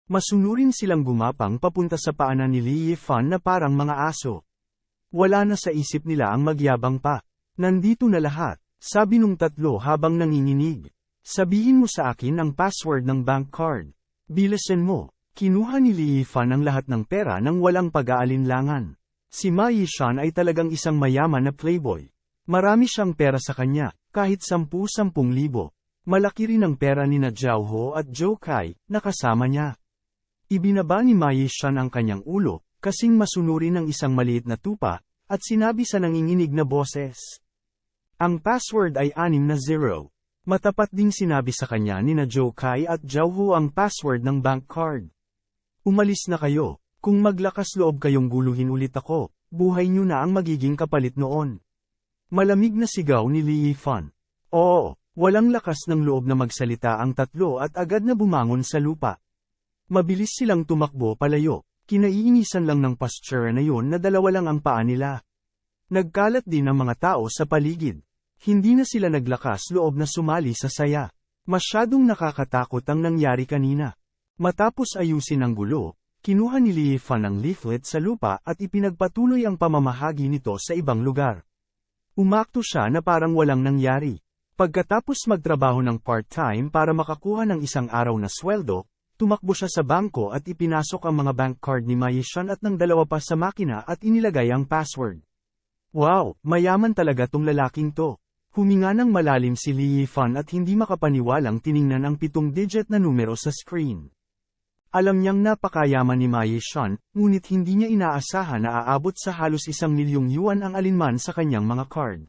Masunurin silang gumapang papunta sa paanan ni Li Yifan na parang mga aso. Wala na sa isip nila ang magyabang pa. Nandito na lahat, sabi nung tatlo habang nanginginig. Sabihin mo sa akin ang password ng bank card. Bilisan mo. Kinuha ni Li Yifan ang lahat ng pera nang walang pag-aalinlangan. Si Ma Yishan ay talagang isang mayaman na playboy. Marami siyang pera sa kanya, kahit 10,000 libo. Malaki rin ang pera ni Zhao Hu at Zhou Kai, na kasama niya. Ibinaba ni Ma Yishan ang kanyang ulo, kasing masunurin ng isang maliit na tupa, at sinabi sa nanginginig na boses. Ang password ay 60. Matapat ding sinabi sa kanya ni Zhou Kai at Zhao Hu ang password ng bank card. Umalis na kayo, kung maglakas loob kayong guluhin ulit ako, buhay niyo na ang magiging kapalit noon. Malamig na sigaw ni Li Yifan. Oo, walang lakas ng loob na magsalita ang tatlo at agad na bumangon sa lupa. Mabilis silang tumakbo palayo, kinaiinisan lang ng pasture na yun na dalawa lang ang paa nila. Nagkalat din ang mga tao sa paligid. Hindi na sila naglakas loob na sumali sa saya. Masyadong nakakatakot ang nangyari kanina. Matapos ayusin ang gulo, kinuha ni Li Yifan ang leaflet sa lupa at ipinagpatuloy ang pamamahagi nito sa ibang lugar. Umakto siya na parang walang nangyari. Pagkatapos magtrabaho ng part-time para makakuha ng isang araw na sweldo, tumakbo siya sa bangko at ipinasok ang mga bank card ni Ma Yishan at ng dalawa pa sa makina at inilagay ang password. Wow, mayaman talaga tong lalaking to. Huminga ng malalim si Li Yifan at hindi makapaniwalang tiningnan ang 7-digit na numero sa screen. Alam niyang napakayaman ni Ma Yishan, ngunit hindi niya inaasahan na aabot sa halos 1,000,000 yuan ang alinman sa kanyang mga card.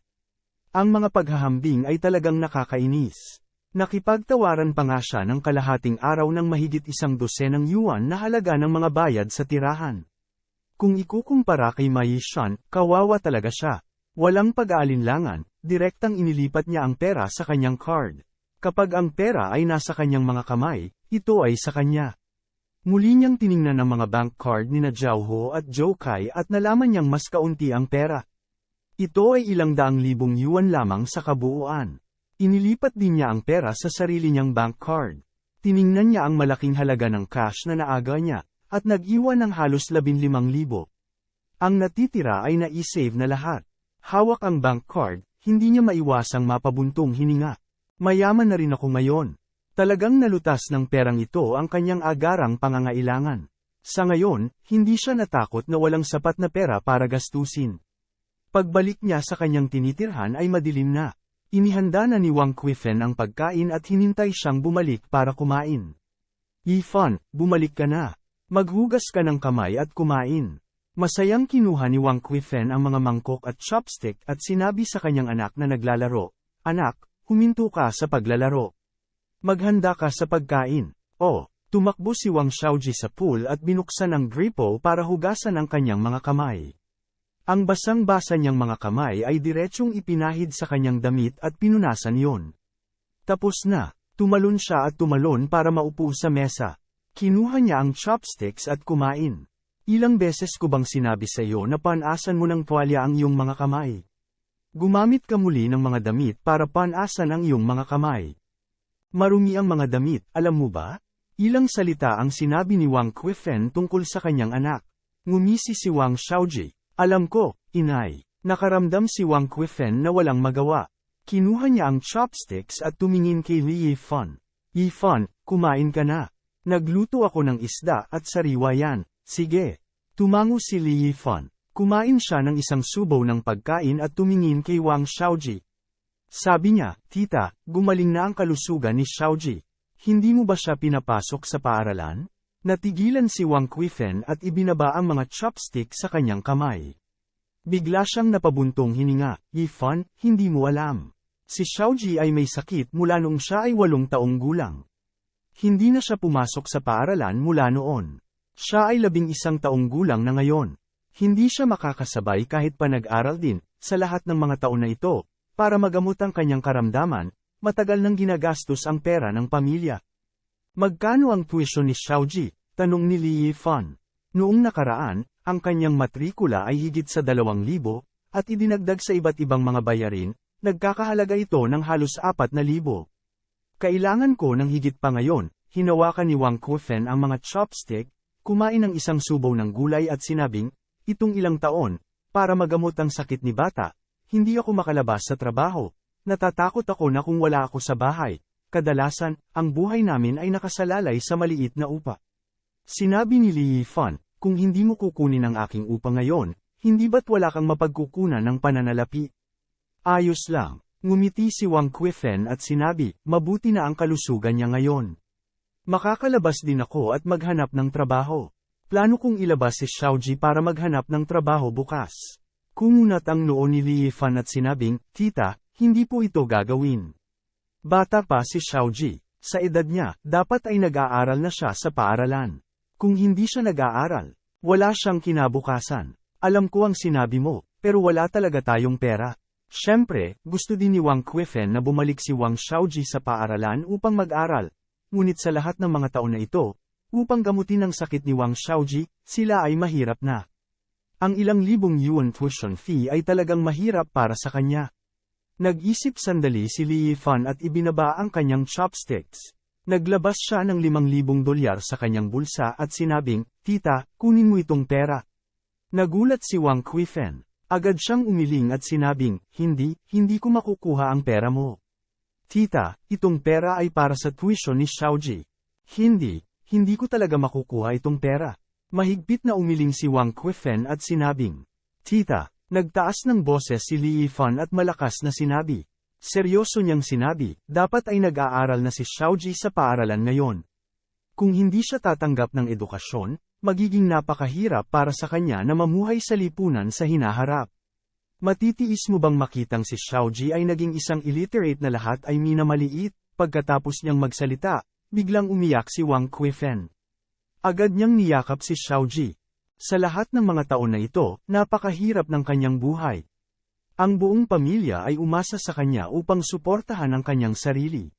Ang mga paghahambing ay talagang nakakainis. Nakipagtawaran pa nga siya ng kalahating araw ng mahigit 100 yuan na halaga ng mga bayad sa tirahan. Kung ikukumpara kay Ma Yishan, kawawa talaga siya. Walang pag-aalinlangan, direktang inilipat niya ang pera sa kanyang card. Kapag ang pera ay nasa kanyang mga kamay, ito ay sa kanya. Muli niyang tiningnan ang mga bank card ni Zhao Hu at Zhou Kai at nalaman niyang mas kaunti ang pera. Ito ay ilang daang libong yuan lamang sa kabuuan. Inilipat din niya ang pera sa sarili niyang bank card. Tiningnan niya ang malaking halaga ng cash na naaga niya, at nag-iwan ng halos 15,000. Ang natitira ay na-save na lahat. Hawak ang bank card, hindi niya maiwasang mapabuntong hininga. Mayaman na rin ako ngayon. Talagang nalutas ng perang ito ang kanyang agarang pangangailangan. Sa ngayon, hindi siya natakot na walang sapat na pera para gastusin. Pagbalik niya sa kanyang tinitirhan ay madilim na. Inihanda na ni Wang Qifen ang pagkain at hinintay siyang bumalik para kumain. Yifan, bumalik ka na. Maghugas ka ng kamay at kumain. Masayang kinuha ni Wang Qifen ang mga mangkok at chopstick at sinabi sa kanyang anak na naglalaro, "Anak, huminto ka sa paglalaro. Maghanda ka sa pagkain." Tumakbo si Wang Xiaoji sa pool at binuksan ang gripo para hugasan ang kanyang mga kamay. Ang basang-basa niyang mga kamay ay diretsyong ipinahid sa kanyang damit at pinunasan iyon. Tapos na, tumalon siya at tumalon para maupo sa mesa. Kinuha niya ang chopsticks at kumain. Ilang beses ko bang sinabi sa iyo na panasan mo ng tuwalya ang iyong mga kamay? Gumamit ka muli ng mga damit para panasan ang iyong mga kamay. Marumi ang mga damit, alam mo ba? Ilang salita ang sinabi ni Wang Qifen tungkol sa kanyang anak. Ngumisi si Wang Xiaoji. Alam ko, inay. Nakaramdam si Wang Qifen na walang magawa. Kinuha niya ang chopsticks at tumingin kay Li Yifan. "Yifan, kumain ka na. Nagluto ako ng isda at sariwa yan." "Sige." Tumango si Li Yifan. Kumain siya ng isang subaw ng pagkain at tumingin kay Wang Xiaoji. Sabi niya, "Tita, gumaling na ang kalusugan ni Xiaoji. Hindi mo ba siya pinapasok sa paaralan?" Natigilan si Wang Qifen at ibinaba ang mga chopstick sa kanyang kamay. Bigla siyang napabuntong hininga. "Yifan, hindi mo alam. Si Xiaoji ay may sakit mula noong siya ay 8 taong gulang. Hindi na siya pumasok sa paaralan mula noon. Siya ay 11 taong gulang na ngayon. Hindi siya makakasabay kahit pa nag-aral din, sa lahat ng mga taon na ito. Para magamot ang kanyang karamdaman, matagal nang ginagastos ang pera ng pamilya." "Magkano ang tuition ni Xiaoji?" tanong ni Li Yifan. Noong nakaraan, ang kanyang matrikula ay higit sa 2,000, at idinagdag sa iba't ibang mga bayarin, nagkakahalaga ito ng halos 4,000. "Kailangan ko ng higit pa ngayon." Hinawakan ni Wang Qifen ang mga chopstick, kumain ng isang subaw ng gulay at sinabing, "Itong ilang taon, para magamot ang sakit ni bata, hindi ako makalabas sa trabaho. Natatakot ako na kung wala ako sa bahay. Kadalasan, ang buhay namin ay nakasalalay sa maliit na upa." Sinabi ni Li Yifan, "Kung hindi mo kukunin ang aking upa ngayon, hindi ba't wala kang mapagkukunan ng pananalapi?" "Ayos lang." Ngumiti si Wang Qifen at sinabi, "Mabuti na ang kalusugan niya ngayon. Makakalabas din ako at maghanap ng trabaho. Plano kong ilabas si Xiaoji para maghanap ng trabaho bukas." Kumunat ang noo ni Li Yifan at sinabing, "Tita, hindi po ito gagawin. Bata pa si Xiaoji. Sa edad niya, dapat ay nag-aaral na siya sa paaralan. Kung hindi siya nag-aaral, wala siyang kinabukasan. Alam ko ang sinabi mo, pero wala talaga tayong pera." Siyempre, gusto din ni Wang Qifen na bumalik si Wang Xiaoji sa paaralan upang mag-aral. Ngunit sa lahat ng mga taon na ito, upang gamutin ang sakit ni Wang Xiaoji, sila ay mahirap na. Ang ilang libong yuan tuition fee ay talagang mahirap para sa kanya. Nag-isip sandali si Li Yifan at ibinaba ang kanyang chopsticks. Naglabas siya ng 5,000 dolyar sa kanyang bulsa at sinabing, "Tita, kunin mo itong pera." Nagulat si Wang Qifen. Agad siyang umiling at sinabing, hindi ko makukuha ang pera mo." "Tita, itong pera ay para sa tuition ni Xiaoji." Hindi ko talaga makukuha itong pera." Mahigpit na umiling si Wang Qifen at sinabing, "Tita." Nagtaas ng boses si Li Yifan at malakas na sinabi. Seryoso niyang sinabi, dapat ay nag-aaral na si Xiaoji sa paaralan ngayon. Kung hindi siya tatanggap ng edukasyon, magiging napakahirap para sa kanya na mamuhay sa lipunan sa hinaharap. Matitiis mo bang makitang si Xiaoji ay naging isang illiterate na lahat ay minamaliit? Pagkatapos niyang magsalita, biglang umiyak si Wang Qifen. Agad niyang niyakap si Xiaoji. Sa lahat ng mga taon na ito, napakahirap ng kanyang buhay. Ang buong pamilya ay umasa sa kanya upang suportahan ang kanyang sarili.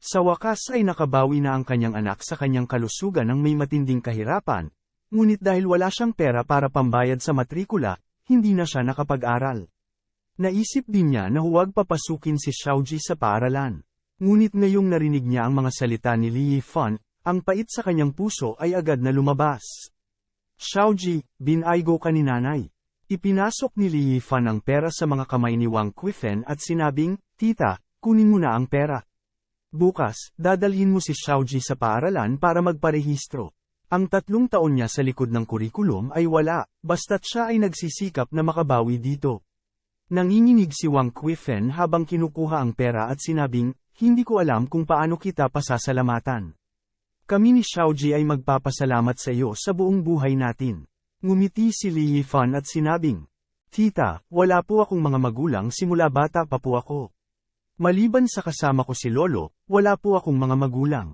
Sa wakas ay nakabawi na ang kanyang anak sa kanyang kalusugan ng may matinding kahirapan, ngunit dahil wala siyang pera para pambayad sa matrikula, hindi na siya nakapag-aral. Naisip din niya na huwag papasukin si Xiaoji sa paaralan. Ngunit ngayong narinig niya ang mga salita ni Li Yifan, ang pait sa kanyang puso ay agad na lumabas. "Xiaoji, binaygo ka ni nanay." Ipinasok ni Li Yifan ang pera sa mga kamay ni Wang Qifen at sinabing, "Tita, kunin mo na ang pera." Bukas, dadalhin mo si Xiaoji sa paaralan para magparehistro. Ang 3 taon niya sa likod ng kurikulum ay wala, basta't siya ay nagsisikap na makabawi dito. Nanginginig si Wang Qifen habang kinukuha ang pera at sinabing, hindi ko alam kung paano kita pasasalamatan. Kami ni Xiaoji ay magpapasalamat sa iyo sa buong buhay natin. Ngumiti si Li Yifan at sinabing, Tita, wala po akong mga magulang simula bata pa po ako. Maliban sa kasama ko si Lolo, wala po akong mga magulang.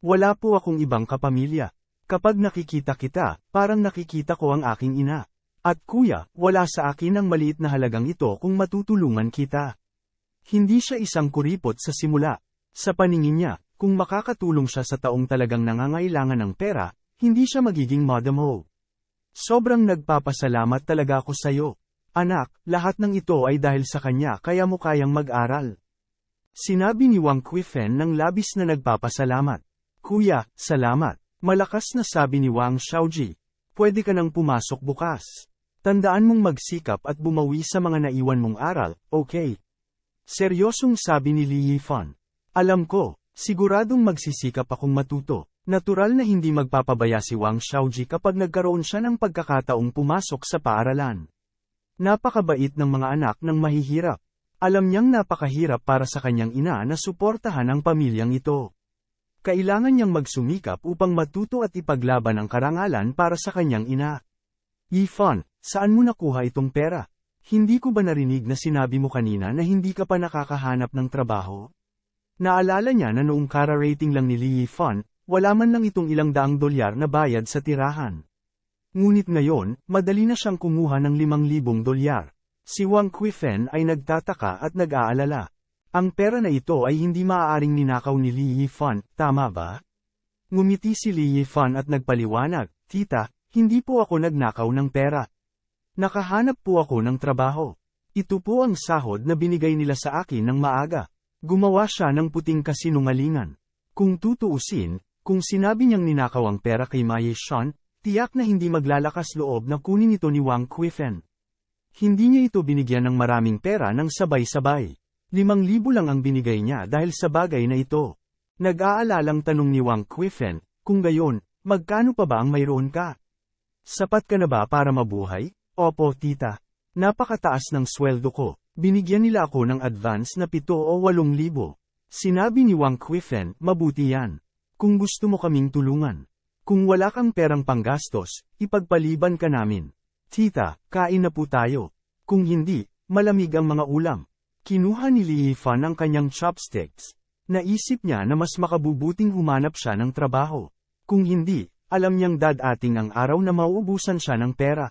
Wala po akong ibang kapamilya. Kapag nakikita kita, parang nakikita ko ang aking ina. At kuya, wala sa akin ang maliit na halagang ito kung matutulungan kita. Hindi siya isang kuripot sa simula. Sa paningin niya, kung makakatulong siya sa taong talagang nangangailangan ng pera, hindi siya magiging madamo. Sobrang nagpapasalamat talaga ako sa iyo. Anak, lahat ng ito ay dahil sa kanya kaya mo kayang mag-aral. Sinabi ni Wang Qifen ng labis na nagpapasalamat. Kuya, salamat. Malakas na sabi ni Wang Xiaoji. Pwede ka nang pumasok bukas. Tandaan mong magsikap at bumawi sa mga naiwan mong aral, okay? Seryosong sabi ni Li Yifan. Alam ko, siguradong magsisikap akong matuto. Natural na hindi magpapabaya si Wang Xiaoji kapag nagkaroon siya ng pagkakataong pumasok sa paaralan. Napakabait ng mga anak ng mahihirap. Alam niyang napakahirap para sa kanyang ina na suportahan ang pamilyang ito. Kailangan niyang magsumikap upang matuto at ipaglaban ang karangalan para sa kanyang ina. Yifan, saan mo nakuha itong pera? Hindi ko ba narinig na sinabi mo kanina na hindi ka pa nakakahanap ng trabaho? Naalala niya na noong kara-rating lang ni Li Yifan, wala man lang itong $200 na bayad sa tirahan. Ngunit ngayon, madali na siyang kumuha ng $5,000. Si Wang Qifen ay nagtataka at nag-aalala. Ang pera na ito ay hindi maaaring ninakaw ni Li Yifan, tama ba? Ngumiti si Li Yifan at nagpaliwanag, Tita, hindi po ako nagnakaw ng pera. Nakahanap po ako ng trabaho. Ito po ang sahod na binigay nila sa akin ng maaga. Gumawa siya ng puting kasinungalingan. Kung tutuusin, kung sinabi niyang ninakaw ang pera kay Ma Yishan, tiyak na hindi maglalakas loob na kunin ito ni Wang Qifen. Hindi niya ito binigyan ng maraming pera ng sabay-sabay. 5,000 lang ang binigay niya dahil sa bagay na ito. Nag-aalalang tanong ni Wang Qifen, kung gayon, magkano pa ba ang mayroon ka? Sapat ka na ba para mabuhay? Opo, tita. Napakataas ng sweldo ko. Binigyan nila ako ng advance na 7 o 8,000. Sinabi ni Wang Qifen, mabuti yan. Kung gusto mo kaming tulungan. Kung wala kang perang panggastos, ipagpaliban ka namin. Tita, kain na po tayo. Kung hindi, malamig ang mga ulam. Kinuha ni Li Yifan ang kanyang chopsticks. Naisip niya na mas makabubuting humanap siya ng trabaho. Kung hindi, alam niyang dadating ang araw na mauubusan siya ng pera.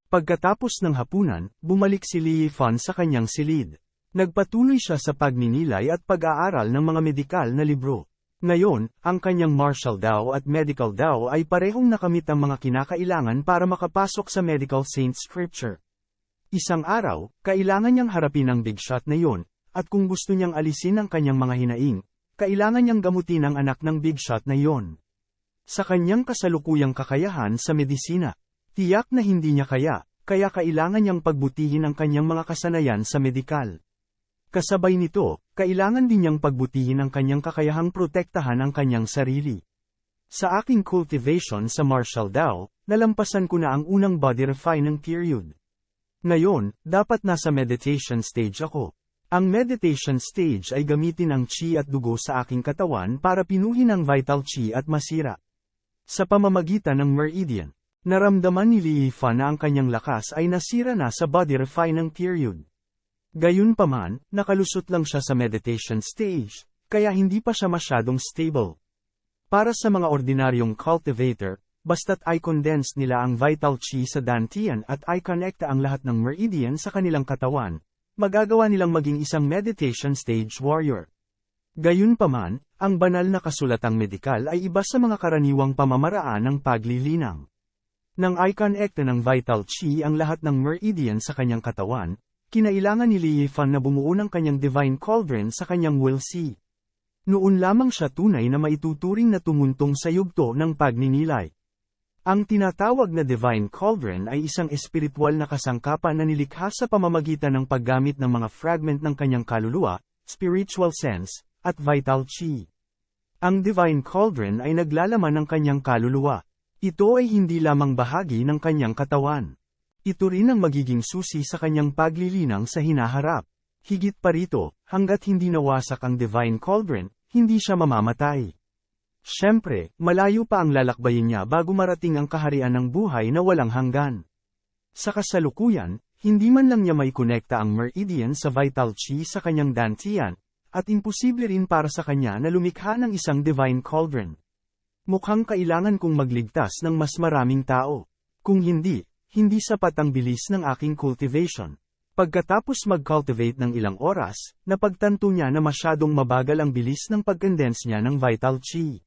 Pagkatapos ng hapunan, bumalik si Li Yifan sa kanyang silid. Nagpatuloy siya sa pagninilay at pag-aaral ng mga medikal na libro. Ngayon, ang kanyang martial Dao at medical Dao ay parehong nakamit ang mga kinakailangan para makapasok sa medical saint scripture. Isang araw, kailangan niyang harapin ang big shot na yon, at kung gusto niyang alisin ang kanyang mga hinaing, kailangan niyang gamutin ang anak ng big shot na yon. Sa kanyang kasalukuyang kakayahan sa medisina, tiyak na hindi niya kaya kailangan niyang pagbutihin ang kanyang mga kasanayan sa medikal. Kasabay nito, kailangan din niyang pagbutihin ang kanyang kakayahang protektahan ang kanyang sarili. Sa aking cultivation sa martial Dao, nalampasan ko na ang unang body refining period. Ngayon, dapat nasa meditation stage ako. Ang meditation stage ay gamitin ang chi at dugo sa aking katawan para pinuhin ang vital chi at masira. Sa pamamagitan ng meridian, naramdaman ni Li Yifan na ang kanyang lakas ay nasira na sa body refining period. Gayunpaman, nakalusot lang siya sa meditation stage, kaya hindi pa siya masyadong stable. Para sa mga ordinaryong cultivator, basta't i-condense nila ang vital chi sa dantian at i-connecta ang lahat ng meridian sa kanilang katawan, magagawa nilang maging isang meditation stage warrior. Gayunpaman, ang banal na kasulatang medikal ay iba sa mga karaniwang pamamaraan ng paglilinang. Nang i-connecta ng vital chi ang lahat ng meridian sa kanyang katawan, kinailangan ni Li Yifan na bumuo ng kanyang divine cauldron sa kanyang will sea. Noon lamang siya tunay na maituturing na tumuntong sa yugto ng pagninilay. Ang tinatawag na divine cauldron ay isang espiritual na kasangkapan na nilikha sa pamamagitan ng paggamit ng mga fragment ng kanyang kaluluwa, spiritual sense, at vital chi. Ang Divine Cauldron ay naglalaman ng kanyang kaluluwa. Ito ay hindi lamang bahagi ng kanyang katawan. Ito rin ang magiging susi sa kanyang paglilinang sa hinaharap. Higit pa rito, hanggat hindi nawasak ang Divine Cauldron, hindi siya mamamatay. Siyempre, malayo pa ang lalakbayin niya bago marating ang kaharian ng buhay na walang hanggan. Sa kasalukuyan, hindi man lang niya may konekta ang meridian sa vital chi sa kanyang dantian, at imposible rin para sa kanya na lumikha ng isang Divine Cauldron. Mukhang kailangan kong magligtas ng mas maraming tao. Kung hindi, hindi sapat ang bilis ng aking cultivation. Pagkatapos mag-cultivate ng ilang oras, napagtanto niya na masyadong mabagal ang bilis ng pag-condense niya ng vital chi.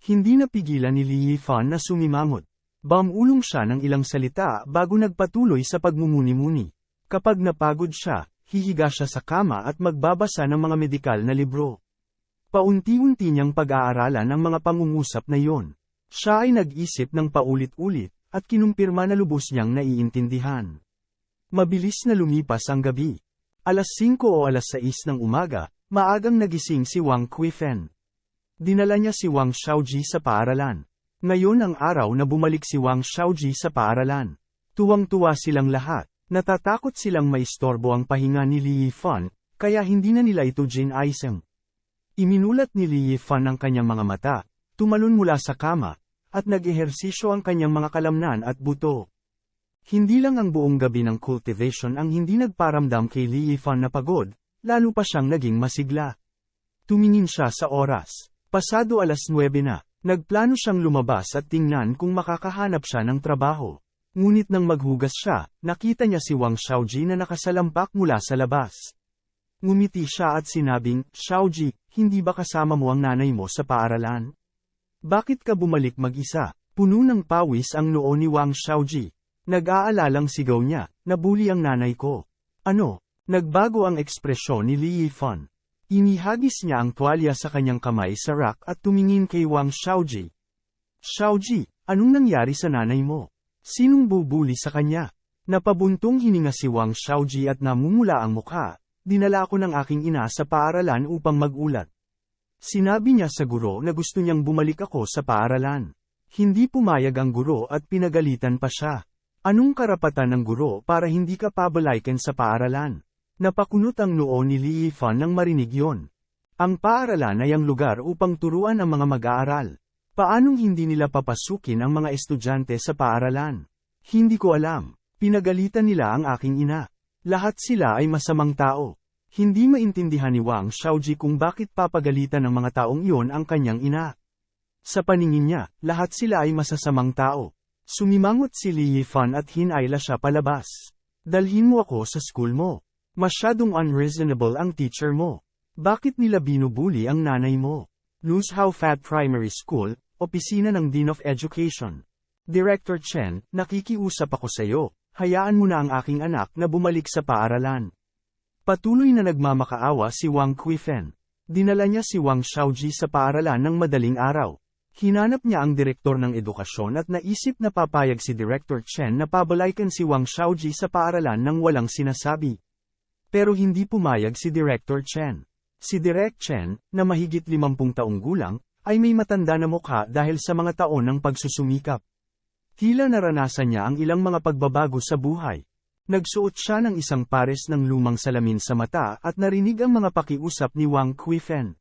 Hindi napigilan ni Li Yifan na sumimangot. Bumulong siya ng ilang salita bago nagpatuloy sa pagmumuni-muni. Kapag napagod siya, hihiga siya sa kama at magbabasa ng mga medikal na libro. Paunti-unti niyang pag-aaralan ang mga pangungusap na iyon. Siya ay nag-isip ng paulit-ulit, at kinumpirma na lubos niyang naiintindihan. Mabilis na lumipas ang gabi. 5:00 o 6:00 ng umaga, maagang nagising si Wang Qifen. Dinala niya si Wang Xiaoji sa paaralan. Ngayon ang araw na bumalik si Wang Xiaoji sa paaralan. Tuwang-tuwa silang lahat. Natatakot silang maistorbo ang pahinga ni Li Yifan, kaya hindi na nila ito ginaisang. Iminulat ni Li Yifan ang kanyang mga mata, tumalon mula sa kama, at nag-ehersisyo ang kanyang mga kalamnan at buto. Hindi lang ang buong gabi ng cultivation ang hindi nagparamdam kay Li Yifan na pagod, lalo pa siyang naging masigla. Tumingin siya sa oras. Pasado 9:00 na, nagplano siyang lumabas at tingnan kung makakahanap siya ng trabaho. Ngunit nang maghugas siya, nakita niya si Wang Xiaoji na nakasalampak mula sa labas. Ngumiti siya at sinabing, "Xiaoji, hindi ba kasama mo ang nanay mo sa paaralan? Bakit ka bumalik mag-isa?" Puno ng pawis ang noo ni Wang Xiaoji. Nag-aalalang sigaw niya, "Nabuli ang nanay ko." Ano? Nagbago ang ekspresyon ni Li Yifan. Inihagis niya ang tuwalya sa kanyang kamay sa rack at tumingin kay Wang Xiaoji. "Xiaoji, anong nangyari sa nanay mo? Sinong bubuli sa kanya?" Napabuntong hininga si Wang Xiaoji at namumula ang mukha. "Dinala ako ng aking ina sa paaralan upang magulat. Sinabi niya sa guro na gusto niyang bumalik ako sa paaralan. Hindi pumayag ang guro at pinagalitan pa siya. Anong karapatan ng guro para hindi ka pabalaykan sa paaralan?" Napakunot ang noo ni Li Yifan nang marinig yon. Ang paaralan ay ang lugar upang turuan ang mga mag-aaral. Paanong hindi nila papasukin ang mga estudyante sa paaralan? Hindi ko alam. Pinagalitan nila ang aking ina. Lahat sila ay masamang tao. Hindi maintindihan ni Wang Xiaoji kung bakit papagalitan ng mga taong iyon ang kanyang ina. Sa paningin niya, lahat sila ay masasamang tao. Sumimangot si Li Yifan at hinayla siya palabas. "Dalhin mo ako sa school mo. Masyadong unreasonable ang teacher mo. Bakit nila binubuli ang nanay mo?" Luzhou Fat Primary School, Opisina ng Dean of Education. "Director Chen, nakikiusap ako sa iyo. Hayaan mo na ang aking anak na bumalik sa paaralan." Patuloy na nagmamakaawa si Wang Qifen. Dinala niya si Wang Xiaoji sa paaralan ng madaling araw. Hinanap niya ang direktor ng edukasyon at naisip na papayag si Director Chen na pabalaykan si Wang Xiaoji sa paaralan nang walang sinasabi. Pero hindi pumayag si Director Chen. Si Direk Chen, na mahigit 50 taong gulang, ay may matanda na mukha dahil sa mga taon ng pagsusumikap. Tila naranasan niya ang ilang mga pagbabago sa buhay. Nagsuot siya ng isang pares ng lumang salamin sa mata at narinig ang mga pakiusap ni Wang Qifen.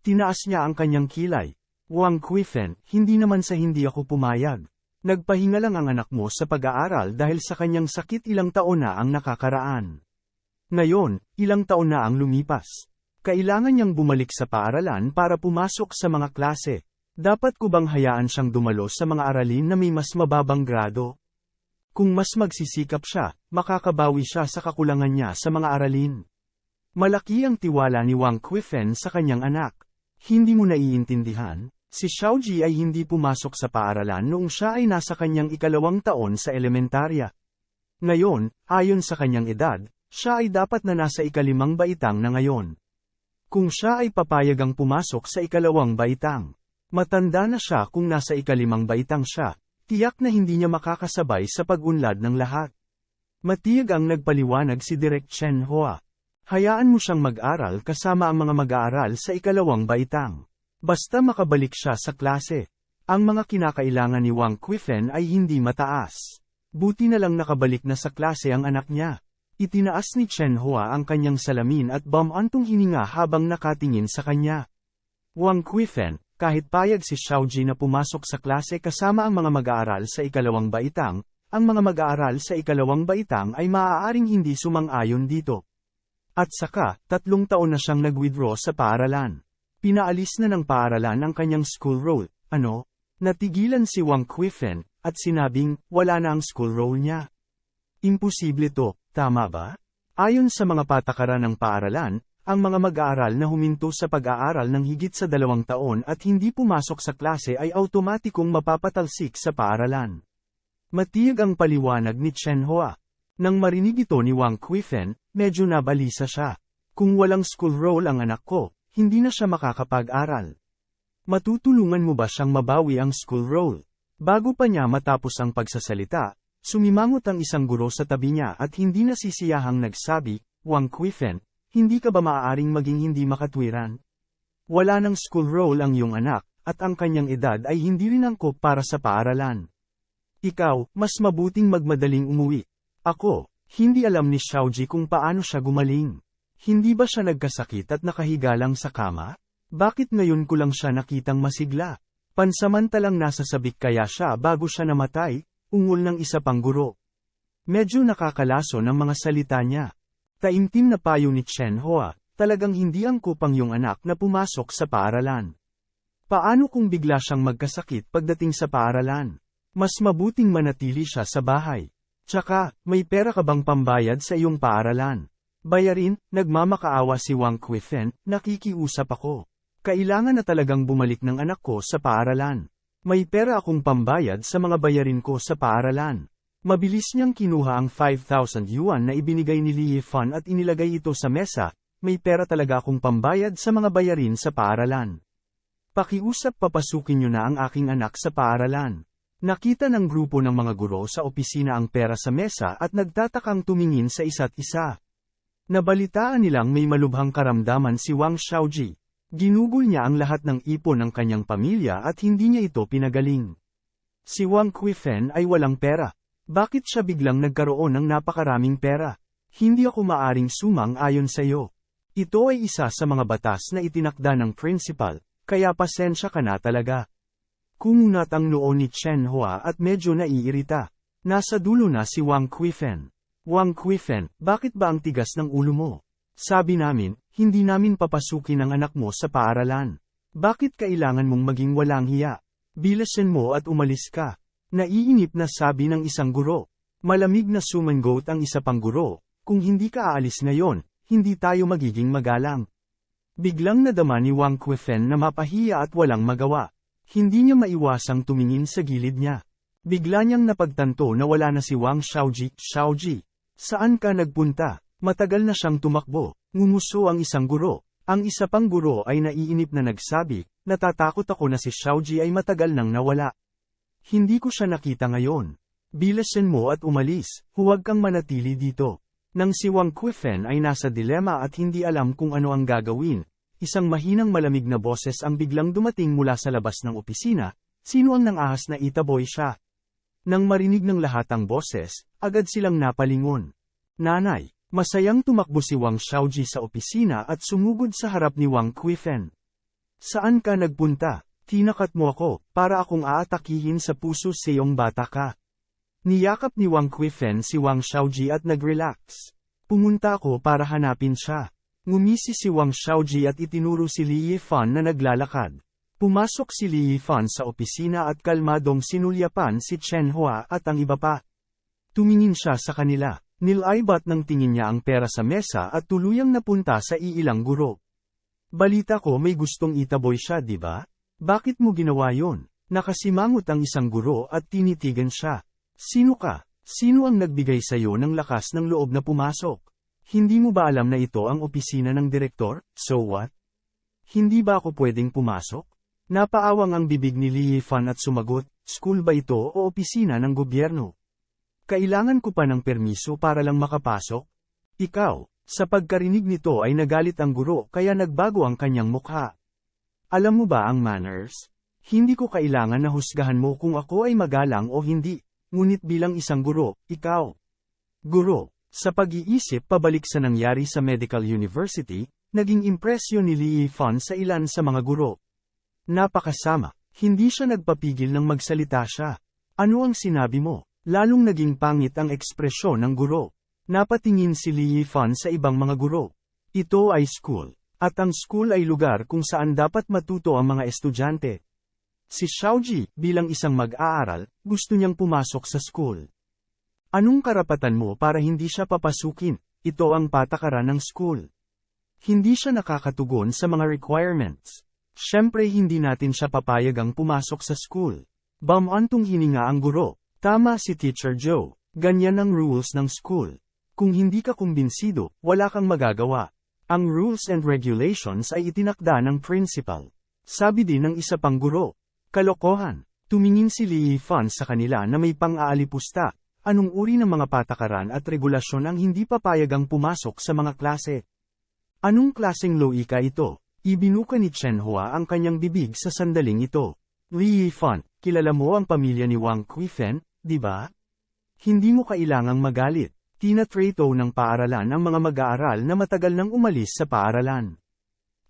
Tinaas niya ang kanyang kilay. "Wang Qifen, hindi naman sa hindi ako pumayag. Nagpahinga lang ang anak mo sa pag-aaral dahil sa kanyang sakit ilang taon na ang nakakaraan. Ngayon, ilang taon na ang lumipas. Kailangan niyang bumalik sa paaralan para pumasok sa mga klase. Dapat ko bang hayaan siyang dumalo sa mga aralin na may mas mababang grado? Kung mas magsisikap siya, makakabawi siya sa kakulangan niya sa mga aralin." Malaki ang tiwala ni Wang Qifen sa kanyang anak. Hindi mo naiintindihan, si Xiaoji ay hindi pumasok sa paaralan noong siya ay nasa kanyang 2 taon sa elementarya. Ngayon, ayon sa kanyang edad, siya ay dapat na nasa 5 baitang na ngayon. Kung siya ay papayagang pumasok sa 2 baitang, matanda na siya kung nasa 5 baitang siya, tiyak na hindi niya makakasabay sa pag-unlad ng lahat. Matiyag ang nagpaliwanag si Direk Chen Hua. Hayaan mo siyang mag-aral kasama ang mga mag-aaral sa ikalawang baitang. Basta makabalik siya sa klase. Ang mga kinakailangan ni Wang Qifen ay hindi mataas. Buti na lang nakabalik na sa klase ang anak niya. Itinaas ni Chen Hua ang kanyang salamin at bumantong hininga habang nakatingin sa kanya. Wang Qifen, kahit payag si Xiaoji na pumasok sa klase kasama ang mga mag-aaral sa ikalawang baitang, ang mga mag-aaral sa ikalawang baitang ay maaaring hindi sumang-ayon dito. At saka, 3 taon na siyang nag-withdraw sa paaralan. Pinaalis na ng paaralan ang kanyang school roll. Natigilan si Wang Qifen, at sinabing, wala na ang school roll niya. Imposible to, tama ba? Ayon sa mga patakaran ng paaralan, ang mga mag-aaral na huminto sa pag-aaral ng higit sa 2 taon at hindi pumasok sa klase ay automatikong mapapatalsik sa paaralan. Matiyag ang paliwanag ni Chen Hua. Nang marinig ito ni Wang Qifen, medyo nabalisa siya. Kung walang school roll ang anak ko, hindi na siya makakapag-aral. Matutulungan mo ba siyang mabawi ang school roll? Bago pa niya matapos ang pagsasalita, sumimangot ang isang guro sa tabi niya at hindi nasisiyahang nagsabi, Wang Qifen, hindi ka ba maaaring maging hindi makatwiran? Wala ng school roll ang iyong anak, at ang kanyang edad ay hindi rin angkop para sa paaralan. Ikaw, mas mabuting magmadaling umuwi. Ako, hindi alam ni Xiaoji kung paano siya gumaling. Hindi ba siya nagkasakit at nakahiga lang sa kama? Bakit ngayon ko lang siya nakitang masigla? Pansamantalang nasa sabik kaya siya bago siya namatay, ungol ng isa pang guro. Medyo nakakalaso ng mga salita niya. Taimtim na payo ni Chen Hua, talagang hindi angkop ang iyong anak na pumasok sa paaralan. Paano kung bigla siyang magkasakit pagdating sa paaralan? Mas mabuting manatili siya sa bahay. Tsaka, may pera ka bang pambayad sa iyong paaralan? Bayarin, nagmamakaawa si Wang Qifen, nakikiusap ako. Kailangan na talagang bumalik ng anak ko sa paaralan. May pera akong pambayad sa mga bayarin ko sa paaralan. Mabilis niyang kinuha ang 5,000 yuan na ibinigay ni Li Yifan at inilagay ito sa mesa, may pera talaga akong pambayad sa mga bayarin sa paaralan. Pakiusap papasukin niyo na ang aking anak sa paaralan. Nakita ng grupo ng mga guro sa opisina ang pera sa mesa at nagtatakang tumingin sa isa't isa. Nabalitaan nilang may malubhang karamdaman si Wang Xiaoji. Ginugol niya ang lahat ng ipon ng kanyang pamilya at hindi niya ito pinagaling. Si Wang Qifen ay walang pera. Bakit siya biglang nagkaroon ng napakaraming pera? Hindi ako maaring sumang ayon sa iyo. Ito ay isa sa mga batas na itinakda ng principal, kaya pasensya ka na talaga. Kumunat ang noo ni Chen Hua at medyo naiirita. Nasa dulo na si Wang Qifen. Wang Qifen, bakit ba ang tigas ng ulo mo? Sabi namin, hindi namin papasukin ang anak mo sa paaralan. Bakit kailangan mong maging walang hiya? Bilasin mo at umalis ka. Naiinip na sabi ng isang guro. Malamig na sumangot ang isa pang guro. Kung hindi ka aalis ngayon, hindi tayo magiging magalang. Biglang nadama ni Wang Qifen na mapahiya at walang magawa. Hindi niya maiwasang tumingin sa gilid niya. Bigla niyang napagtanto na wala na si Wang Xiaoji. Xiaoji, saan ka nagpunta? Matagal na siyang tumakbo. Ngumuso ang isang guro. Ang isa pang guro ay naiinip na nagsabi, natatakot ako na si Xiaoji ay matagal nang nawala. Hindi ko siya nakita ngayon. Bilasin mo at umalis, huwag kang manatili dito. Nang si Wang Qifen ay nasa dilema at hindi alam kung ano ang gagawin, isang mahinang malamig na boses ang biglang dumating mula sa labas ng opisina, sino ang nangahas na itaboy siya? Nang marinig ng lahat ang boses, agad silang napalingon. Nanay, masayang tumakbo si Wang Xiaoji sa opisina at sumugod sa harap ni Wang Qifen. Saan ka nagpunta? Tinakat mo ako, para akong aatakihin sa puso sa iyong bata ka. Niyakap ni Wang Qifen si Wang Xiaoji at nag-relax. Pumunta ako para hanapin siya. Ngumisi si Wang Xiaoji at itinuro si Li Yifan na naglalakad. Pumasok si Li Yifan sa opisina at kalmadong sinulyapan si Chen Hua at ang iba pa. Tumingin siya sa kanila. Nilaibat ng tingin niya ang pera sa mesa at tuluyang napunta sa iilang guro. Balita ko may gustong itaboy siya, di ba? Bakit mo ginawa yon? Nakasimangot ang isang guro at tinitigan siya. Sino ka? Sino ang nagbigay sa iyo ng lakas ng loob na pumasok? Hindi mo ba alam na ito ang opisina ng direktor? So what? Hindi ba ako pwedeng pumasok? Napaawang ang bibig ni Li Yifan at sumagot, school ba ito o opisina ng gobyerno? Kailangan ko pa ng permiso para lang makapasok? Ikaw, Sa pagkarinig nito ay nagalit ang guro kaya nagbago ang kanyang mukha. Alam mo ba ang manners? Hindi ko kailangan na husgahan mo kung ako ay magalang o hindi, ngunit bilang isang guro, ikaw. Guro, sa pag-iisip pabalik sa nangyari sa Medical University, naging impresyon ni Li Yifan sa ilan sa mga guro. Napakasama, hindi siya nagpapigil ng magsalita siya. Ano ang sinabi mo? Lalong naging pangit ang ekspresyon ng guro. Napatingin si Li Yifan sa ibang mga guro. Ito ay school, at ang school ay lugar kung saan dapat matuto ang mga estudyante. Si Xiaoji, bilang isang mag-aaral, gusto niyang pumasok sa school. Anong karapatan mo para hindi siya papasukin? Ito ang patakaran ng school. Hindi siya nakakatugon sa mga requirements. Siyempre hindi natin siya papayagang pumasok sa school. Bamantong hininga ang guro. Tama si Teacher Joe. Ganyan ang rules ng school. Kung hindi ka kumbinsido, wala kang magagawa. Ang rules and regulations ay itinakda ng principal. Sabi din ng isa pang guro. Kalokohan. Tumingin si Li Yifan sa kanila na may pang-aalipusta. Anong uri ng mga patakaran at regulasyon ang hindi papayagang pumasok sa mga klase? Anong klaseng loika ito? Ibinuka ni Chen Hua ang kanyang bibig sa sandaling ito. Li Yifan, kilala mo ang pamilya ni Wang Qifen, di ba? Hindi mo kailangang magalit. Tinatrato ng paaralan ang mga mag-aaral na matagal nang umalis sa paaralan.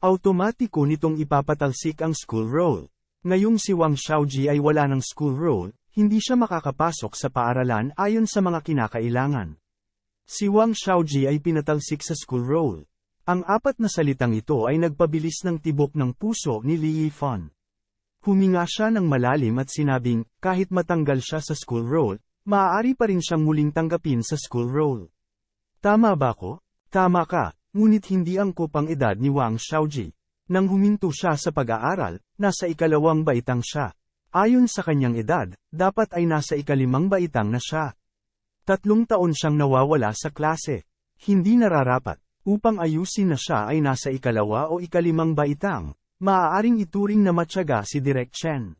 Automatiko nitong ipapatalsik ang school roll. Ngayong si Wang Xiaoji ay wala ng school roll, hindi siya makakapasok sa paaralan ayon sa mga kinakailangan. Si Wang Xiaoji ay pinatalsik sa school roll. Ang apat na salitang ito ay nagpabilis ng tibok ng puso ni Li Yifan. Huminga siya ng malalim at sinabing, kahit matanggal siya sa school roll, maaari pa rin siyang muling tanggapin sa school roll. Tama ba ko? Tama ka, ngunit hindi angkop ang edad ni Wang Xiaoji. Nang huminto siya sa pag-aaral, nasa ikalawang baitang siya. Ayon sa kanyang edad, dapat ay nasa ikalimang baitang na siya. 3 taon siyang nawawala sa klase. Hindi nararapat. Upang ayusin na siya ay nasa ikalawa o ikalimang baitang, maaaring ituring na matyaga si Direk Chen.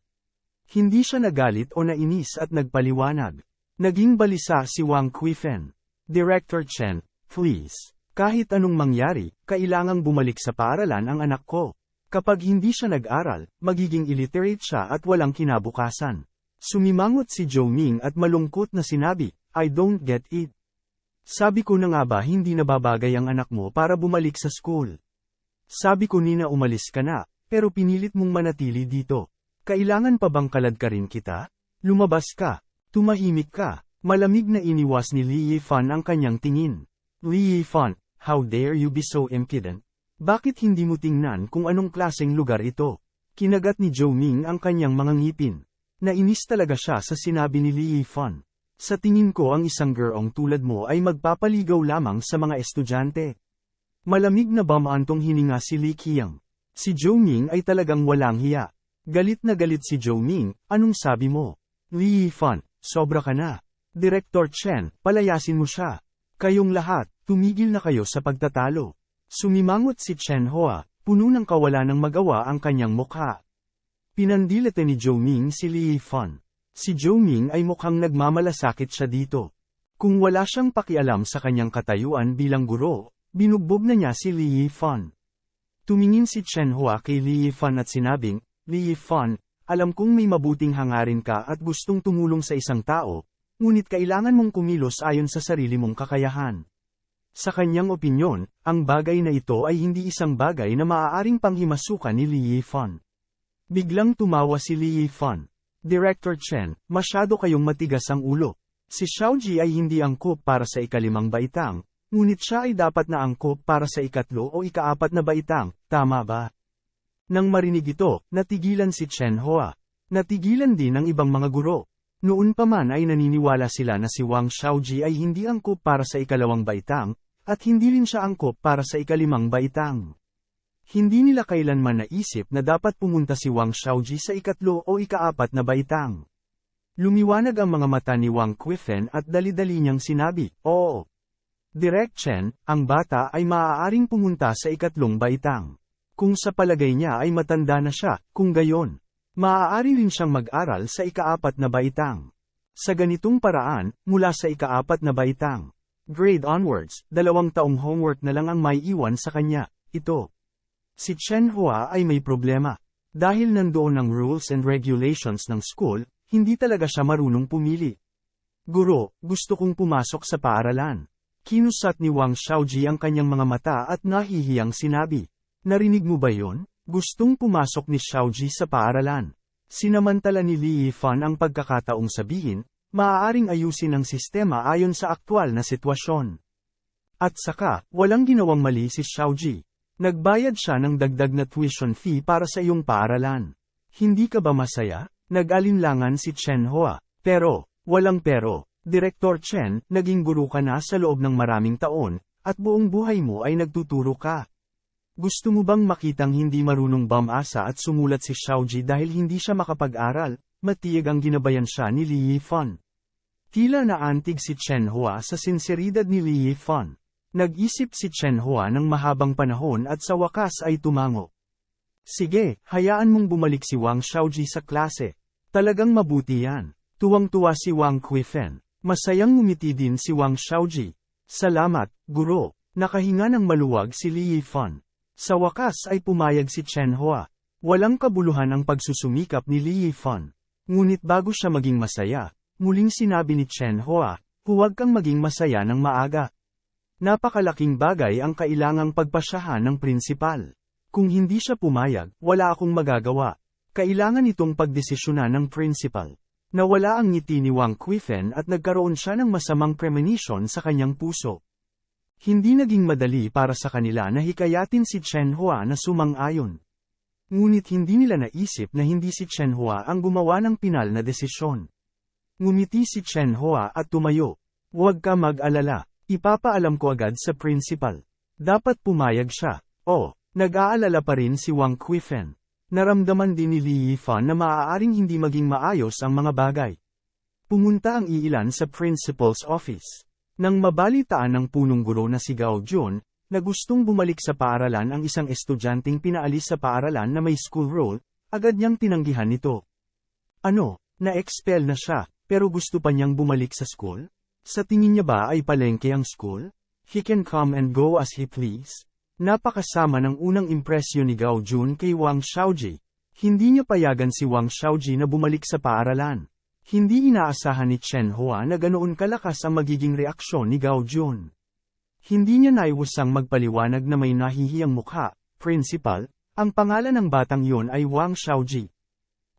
Hindi siya nagalit o nainis at nagpaliwanag. Naging balisa si Wang Qifen. Director Chen, please. Kahit anong mangyari, kailangang bumalik sa paaralan ang anak ko. Kapag hindi siya nag-aral, magiging illiterate siya at walang kinabukasan. Sumimangot si Zhou Ming at malungkot na sinabi, I don't get it. Sabi ko na nga ba hindi nababagay ang anak mo para bumalik sa school. Sabi ko nina umalis ka na, pero pinilit mong manatili dito. Kailangan pa bang kaladkarin kita? Lumabas ka. Tumahimik ka. Malamig na iniwas ni Li Yifan ang kanyang tingin. Li Yifan, how dare you be so impudent? Bakit hindi mo tingnan kung anong klaseng lugar ito? Kinagat ni Zhou Ming ang kanyang mga ngipin. Nainis talaga siya sa sinabi ni Li Yifan. Sa tingin ko ang isang girong tulad mo ay magpapaligaw lamang sa mga estudyante. Malamig na bamantong hininga si Li Qiang. Si Zhou Ming ay talagang walang hiya. Galit na galit si Zhou Ming, anong sabi mo? Li Yifan, sobra ka na. Director Chen, palayasin mo siya. Kayong lahat, tumigil na kayo sa pagtatalo. Sumimangot si Chen Hua, puno ng kawalan ng magawa ang kanyang mukha. Pinandilate ni Zhou Ming si Li Yifan. Si Zhou Ming ay mukhang nagmamalasakit siya dito. Kung wala siyang pakialam sa kanyang katayuan bilang guro, binugbog na niya si Li Yifan. Tumingin si Chen Hua kay Li Yifan at sinabing, Li Yifan, alam kong may mabuting hangarin ka at gustong tumulong sa isang tao, ngunit kailangan mong kumilos ayon sa sarili mong kakayahan. Sa kanyang opinyon, ang bagay na ito ay hindi isang bagay na maaaring panghimasukan ni Li Yifan. Biglang tumawa si Li Yifan. Director Chen, masyado kayong matigas ang ulo. Si Xiaoji ay hindi angkop para sa ikalimang baitang, ngunit siya ay dapat na angkop para sa ikatlo o ikaapat na baitang, tama ba? Nang marinig ito, natigilan si Chen Hua. Natigilan din ang ibang mga guro. Noon pa man ay naniniwala sila na si Wang Xiaoji ay hindi angkop para sa ikalawang baitang, at hindi rin siya angkop para sa ikalimang baitang. Hindi nila kailanman naisip na dapat pumunta si Wang Xiaoji sa ikatlo o ikaapat na baitang. Lumiwanag ang mga mata ni Wang Qifen at dali-dali niyang sinabi, oo. Direk Chen, ang bata ay maaaring pumunta sa ikatlong baitang. Kung sa palagay niya ay matanda na siya, kung gayon, maaari rin siyang mag-aral sa ikaapat na baitang. Sa ganitong paraan, mula sa ikaapat na baitang, grade onwards, 2 taong homework na lang ang may iwan sa kanya. Ito. Si Chen Hua ay may problema. Dahil nandoon ang rules and regulations ng school, hindi talaga siya marunong pumili. Guro, gusto kong pumasok sa paaralan. Kinusat ni Wang Xiaoji ang kanyang mga mata at nahihiyang sinabi. Narinig mo ba yon? Gustong pumasok ni Xiaoji sa paaralan. Sinamantala ni Li Yifan ang pagkakataong sabihin, maaaring ayusin ang sistema ayon sa aktwal na sitwasyon. At saka, walang ginawang mali si Xiaoji. Nagbayad siya ng dagdag na tuition fee para sa iyong paaralan. Hindi ka ba masaya? Nag-alinlangan si Chen Hua. Pero, walang pero. Direktor Chen, naging guro ka na sa loob ng maraming taon, at buong buhay mo ay nagtuturo ka. Gusto mo bang makitang hindi marunong bumasa at sumulat si Xiaoji dahil hindi siya makapag-aral? Matiyag ang ginabayan siya ni Li Yifan. Tila naantig si Chen Hua sa sinseridad ni Li Yifan. Nag-isip si Chen Hua ng mahabang panahon at sa wakas ay tumango. Sige, hayaan mong bumalik si Wang Xiaoji sa klase. Talagang mabuti yan. Tuwang-tuwa si Wang Kuifen. Masayang ngumiti din si Wang Xiaoji. Salamat, guro. Nakahinga ng maluwag si Li Yifan. Sa wakas ay pumayag si Chen Hua. Walang kabuluhan ang pagsusumikap ni Li Yifan. Ngunit bago siya maging masaya, muling sinabi ni Chen Hua, huwag kang maging masaya ng maaga. Napakalaking bagay ang kailangang pagpasyahan ng prinsipal. Kung hindi siya pumayag, wala akong magagawa. Kailangan itong pagdesisyonan ng prinsipal. Nawala ang ngiti ni Wang Kuifen at nagkaroon siya ng masamang premonition sa kanyang puso. Hindi naging madali para sa kanila na hikayatin si Chen Hua na sumang-ayon. Ngunit hindi nila naisip na hindi si Chen Hua ang gumawa ng pinal na desisyon. Ngumiti si Chen Hua at tumayo. Huwag ka mag-alala, ipapaalam ko agad sa principal. Dapat pumayag siya. Nag-aalala pa rin si Wang Kuifen. Naramdaman din ni Li Yifan na maaaring hindi maging maayos ang mga bagay. Pumunta ang iilan sa principal's office. Nang mabalitaan ng punong guro na si Gao Jun, na gustong bumalik sa paaralan ang isang estudyanteng pinaalis sa paaralan na may school roll, agad niyang tinanggihan ito. Na-expel na siya, pero gusto pa niyang bumalik sa school? Sa tingin niya ba ay palengke ang school? He can come and go as he please? Napakasama ng unang impresyon ni Gao Jun kay Wang Xiaoji. Hindi niya payagan si Wang Xiaoji na bumalik sa paaralan. Hindi inaasahan ni Chen Hua na ganoon kalakas ang magiging reaksyon ni Gao Jun. Hindi niya naiwasang magpaliwanag na may nahihiyang mukha, principal, ang pangalan ng batang yon ay Wang Xiaoji.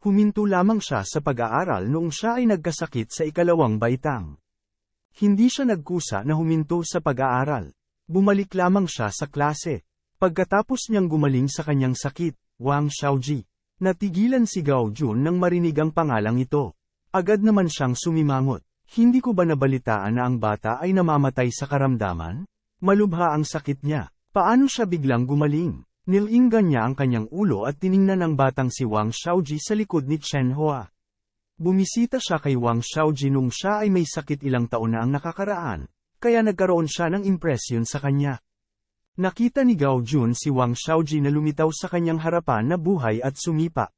Huminto lamang siya sa pag-aaral noong siya ay nagkasakit sa 2nd baitang. Hindi siya nagkusa na huminto sa pag-aaral. Bumalik lamang siya sa klase. Pagkatapos niyang gumaling sa kanyang sakit, Wang Xiaoji, natigilan si Gao Jun nang marinig ang pangalang ito. Agad naman siyang sumimangot. Hindi ko ba nabalitaan na ang bata ay namamatay sa karamdaman? Malubha ang sakit niya. Paano siya biglang gumaling? Nilinggan niya ang kanyang ulo at tiningnan ang batang si Wang Xiaoji sa likod ni Chen Hua. Bumisita siya kay Wang Xiaoji nung siya ay may sakit ilang taon na ang nakakaraan, kaya nagkaroon siya ng impresyon sa kanya. Nakita ni Gao Jun si Wang Xiaoji na lumitaw sa kanyang harapan na buhay at sumipa.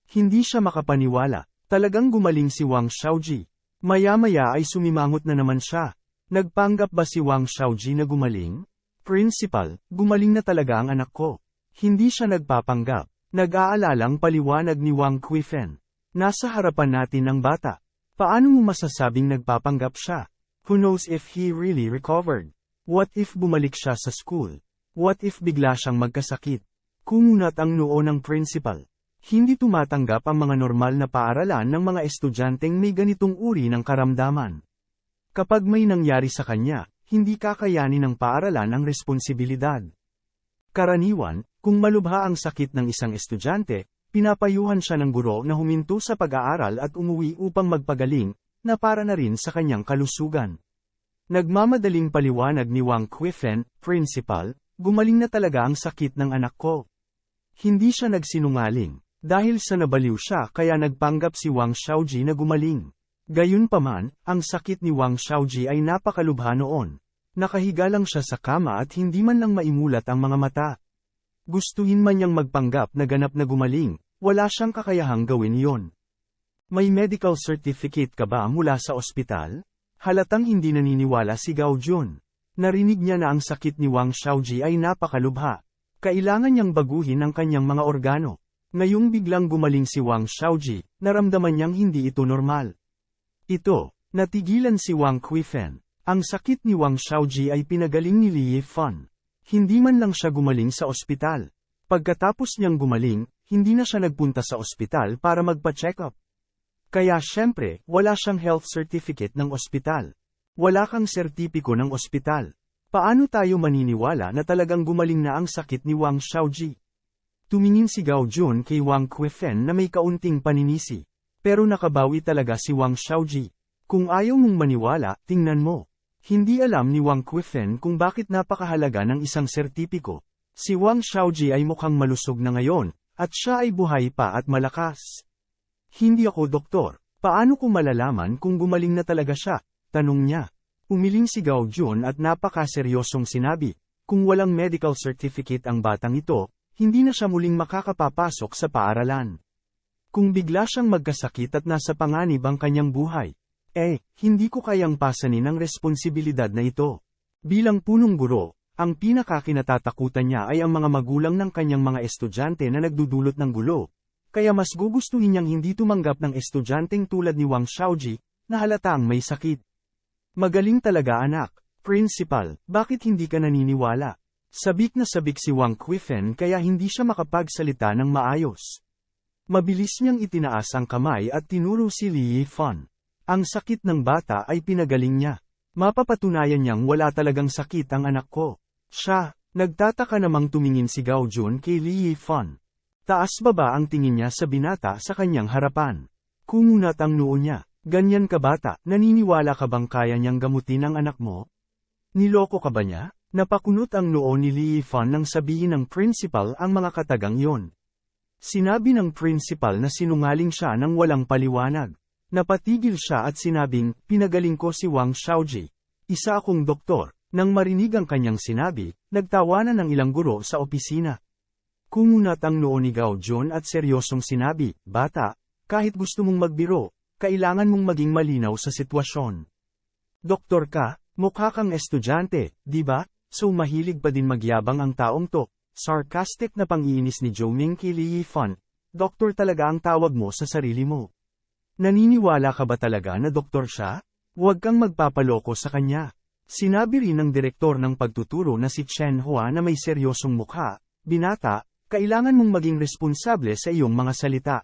Hindi siya makapaniwala. Talagang gumaling si Wang Xiaoji. Maya-maya ay sumimangot na naman siya. Nagpanggap ba si Wang Xiaoji na gumaling? Principal, gumaling na talaga ang anak ko. Hindi siya nagpapanggap. Nag-aalalang paliwanag ni Wang Kuifen. Nasa harapan natin ang bata. Paano mo masasabing nagpapanggap siya? Who knows if he really recovered? What if bumalik siya sa school? What if bigla siyang magkasakit? Kumunat ang noo ng principal. Hindi tumatanggap ang mga normal na paaralan ng mga estudyanteng may ganitong uri ng karamdaman. Kapag may nangyari sa kanya, hindi kakayanin ng paaralan ang responsibilidad. Karaniwan, kung malubha ang sakit ng isang estudyante, pinapayuhan siya ng guro na huminto sa pag-aaral at umuwi upang magpagaling, na para na rin sa kanyang kalusugan. Nagmamadaling paliwanag ni Wang Kuifen, principal, gumaling na talaga ang sakit ng anak ko. Hindi siya nagsinungaling. Dahil sa nabaliw siya kaya nagpanggap si Wang Xiaoji na gumaling. Gayunpaman, ang sakit ni Wang Xiaoji ay napakalubha noon. Nakahiga lang siya sa kama at hindi man lang maimulat ang mga mata. Gustuhin man niyang magpanggap na ganap na gumaling, wala siyang kakayahang gawin iyon. May medical certificate ka ba mula sa ospital? Halatang hindi naniniwala si Gao Jun. Narinig niya na ang sakit ni Wang Xiaoji ay napakalubha. Kailangan niyang baguhin ang kanyang mga organo. Ngayong biglang gumaling si Wang Xiaoji, naramdaman niyang hindi ito normal. Natigilan si Wang Qifen. Ang sakit ni Wang Xiaoji ay pinagaling ni Li Yifan. Hindi man lang siya gumaling sa ospital. Pagkatapos niyang gumaling, hindi na siya nagpunta sa ospital para magpa-check up. Kaya syempre, wala siyang health certificate ng ospital. Wala kang sertipiko ng ospital. Paano tayo maniniwala na talagang gumaling na ang sakit ni Wang Xiaoji? Tumingin si Gao Jun kay Wang Qifen na may kaunting paninisi. Pero nakabawi talaga si Wang Xiaoji. Kung ayaw mong maniwala, tingnan mo. Hindi alam ni Wang Qifen kung bakit napakahalaga ng isang sertipiko. Si Wang Xiaoji ay mukhang malusog na ngayon, at siya ay buhay pa at malakas. Hindi ako doktor. Paano ko malalaman kung gumaling na talaga siya? Tanong niya. Umiling si Gao Jun at napakaseryosong sinabi, kung walang medical certificate ang batang ito, hindi na siya muling makakapapasok sa paaralan. Kung bigla siyang magkasakit at nasa panganib ang kanyang buhay, hindi ko kayang pasanin ang responsibilidad na ito. Bilang punong guro, ang pinakakinatatakutan niya ay ang mga magulang ng kanyang mga estudyante na nagdudulot ng gulo. Kaya mas gugustuhin niyang hindi tumanggap ng estudyanteng tulad ni Wang Xiaoji, na halatang may sakit. Magaling talaga anak. Principal, bakit hindi ka naniniwala? Sabik na sabik si Wang Qifen kaya hindi siya makapagsalita ng maayos. Mabilis niyang itinaas ang kamay at tinuro si Li Yifan. Ang sakit ng bata ay pinagaling niya. Mapapatunayan niyang wala talagang sakit ang anak ko. Nagtataka namang tumingin si Gao Jun kay Li Yifan. Taas-baba ang tingin niya sa binata sa kanyang harapan. Kumunat ang noo niya. Ganyan ka bata, naniniwala ka bang kaya niyang gamutin ang anak mo? Niloko ka ba niya? Napakunot ang noo ni Li Yifan nang sabihin ng principal ang mga katagang yon. Sinabi ng principal na sinungaling siya nang walang paliwanag. Napatigil siya at sinabing, pinagaling ko si Wang Xiaoji. Isa akong doktor. Nang marinig ang kanyang sinabi, nagtawanan ng ilang guro sa opisina. Kumunat ang noo ni Gao Jun at seryosong sinabi, bata, kahit gusto mong magbiro, kailangan mong maging malinaw sa sitwasyon. Doktor ka, mukha kang estudyante, di ba? So mahilig pa din magyabang ang taong to. Sarcastic na pang-iinis ni Zhou Ming kay Li Yifan. Doktor talaga ang tawag mo sa sarili mo. Naniniwala ka ba talaga na doktor siya? Huwag kang magpapaloko sa kanya. Sinabi rin ng direktor ng pagtuturo na si Chen Hua na may seryosong mukha, binata, kailangan mong maging responsable sa iyong mga salita.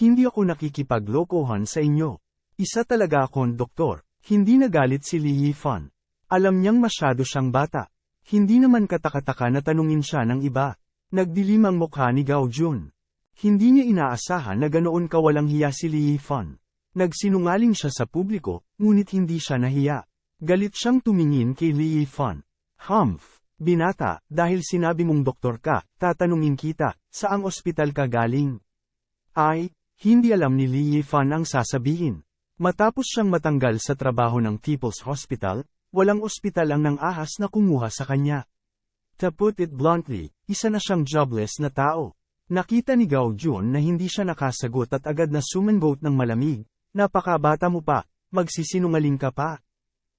Hindi ako nakikipaglokohan sa inyo. Isa talaga akong doktor. Hindi nagalit si Li Yifan. Alam niyang masyado siyang bata. Hindi naman katakataka na tanungin siya ng iba. Nagdilim ang mukha ni Gao Jun. Hindi niya inaasahan na ganoon kawalang hiya si Li Yifan. Nagsinungaling siya sa publiko, ngunit hindi siya nahiya. Galit siyang tumingin kay Li Yifan. Binata, dahil sinabi mong doktor ka, tatanungin kita, saang ospital ka galing? Hindi alam ni Li Yifan ang sasabihin. Matapos siyang matanggal sa trabaho ng People's Hospital, walang ospital ang nang-ahas na kumuha sa kanya. To put it bluntly, isa na siyang jobless na tao. Nakita ni Gao Jun na hindi siya nakasagot at agad na sumangot ng malamig. Napakabata mo pa, magsisinungaling ka pa.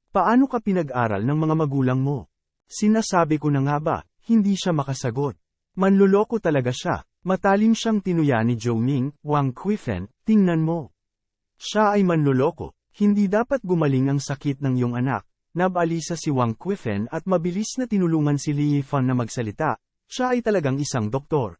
Paano ka pinag-aral ng mga magulang mo? Sinasabi ko na nga ba, hindi siya makasagot. Manluloko talaga siya. Matalim siyang tinuya ni Zhou Ming, Wang Qifen, tingnan mo. Siya ay manluloko. Hindi dapat gumaling ang sakit ng iyong anak. Nabalisa si Wang Qifen at mabilis na tinulungan si Li Yifan na magsalita. Siya ay talagang isang doktor.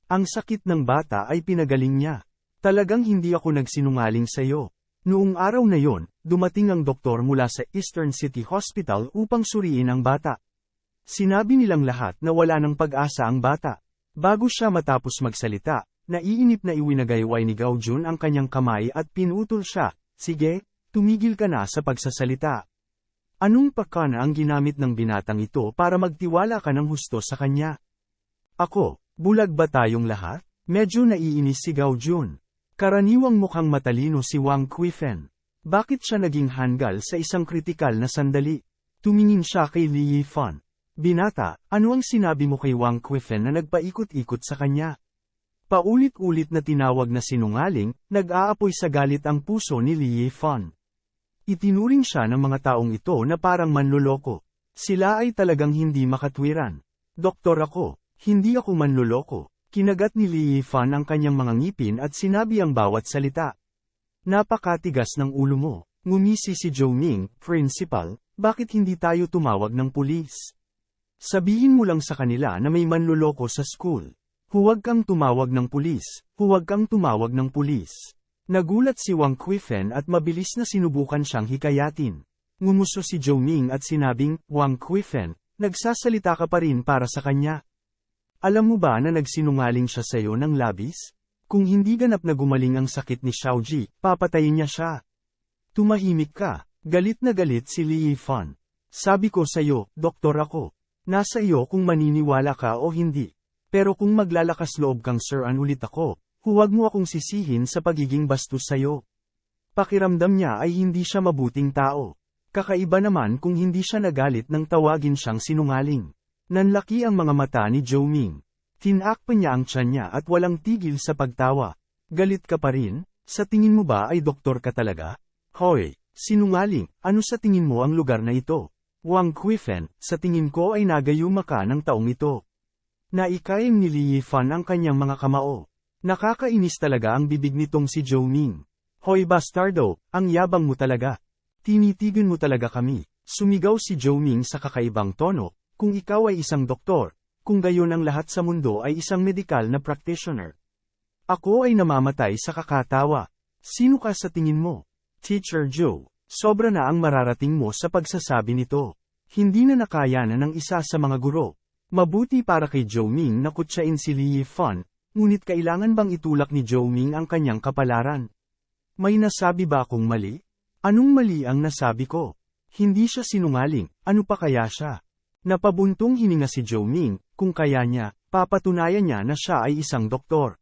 Ang sakit ng bata ay pinagaling niya. Talagang hindi ako nagsinungaling sa iyo. Noong araw na yon, dumating ang doktor mula sa Eastern City Hospital upang suriin ang bata. Sinabi nilang lahat na wala ng pag-asa ang bata. Bago siya matapos magsalita, naiinip na iwinagayway ni Gao Jun ang kanyang kamay at pinutol siya. Sige, tumigil ka na sa pagsasalita. Anong pakana ang ginamit ng binatang ito para magtiwala ka ng husto sa kanya? Ako, bulag ba tayong lahat? Medyo naiinis si Gao Jun. Karaniwang mukhang matalino si Wang Qifen. Bakit siya naging hanggal sa isang kritikal na sandali? Tumingin siya kay Li Yifan. Binata, ano ang sinabi mo kay Wang Qifen na nagpaikot-ikot sa kanya? Paulit-ulit na tinawag na sinungaling, nag-aapoy sa galit ang puso ni Li Yifan. Itinuring siya ng mga taong ito na parang manloloko. Sila ay talagang hindi makatwiran. Doktor ako, hindi ako manloloko. Kinagat ni Li Yifan ang kanyang mga ngipin at sinabi ang bawat salita. Napakatigas ng ulo mo. Ngumisi si Zhou Ming, principal, bakit hindi tayo tumawag ng pulis? Sabihin mo lang sa kanila na may manloloko sa school. Huwag kang tumawag ng pulis, huwag kang tumawag ng pulis. Nagulat si Wang Qifen at mabilis na sinubukan siyang hikayatin. Ngumuso si Zhou Ming at sinabing, Wang Qifen, nagsasalita ka pa rin para sa kanya. Alam mo ba na nagsinungaling siya sa iyo ng labis? Kung hindi ganap na gumaling ang sakit ni Xiaoji, papatayin niya siya. Tumahimik ka, galit na galit si Li Yifan. Sabi ko sa iyo, doktor ako. Nasa iyo kung maniniwala ka o hindi. Pero kung maglalakas loob kang siran ulit ako, huwag mo akong sisihin sa pagiging bastos sa'yo. Pakiramdam niya ay hindi siya mabuting tao. Kakaiba naman kung hindi siya nagalit nang tawagin siyang sinungaling. Nanlaki ang mga mata ni Zhou Ming. Tinakpa niya ang tiyan niya at walang tigil sa pagtawa. Galit ka pa rin? Sa tingin mo ba ay doktor ka talaga? Hoy, sinungaling, ano sa tingin mo ang lugar na ito? Wang Qifen, sa tingin ko ay nagayuma ka ng taong ito. Naikayang ni Li Yifan ang kanyang mga kamao. Nakakainis talaga ang bibig nitong si Zhou Ming. Hoy bastardo, ang yabang mo talaga. Tinitigan mo talaga kami. Sumigaw si Zhou Ming sa kakaibang tono, kung ikaw ay isang doktor, kung gayon ang lahat sa mundo ay isang medical na practitioner. Ako ay namamatay sa kakatawa. Sino ka sa tingin mo? Teacher Zhou, sobra na ang mararating mo sa pagsasabi nito. Hindi na nakayanan ng isa sa mga guro. Mabuti para kay Zhou Ming na kutsain si Li Yifan. Ngunit kailangan bang itulak ni Zhou Ming ang kanyang kapalaran? May nasabi ba akong mali? Anong mali ang nasabi ko? Hindi siya sinungaling, ano pa kaya siya? Napabuntong hininga si Zhou Ming, kung kaya niya, papatunayan niya na siya ay isang doktor.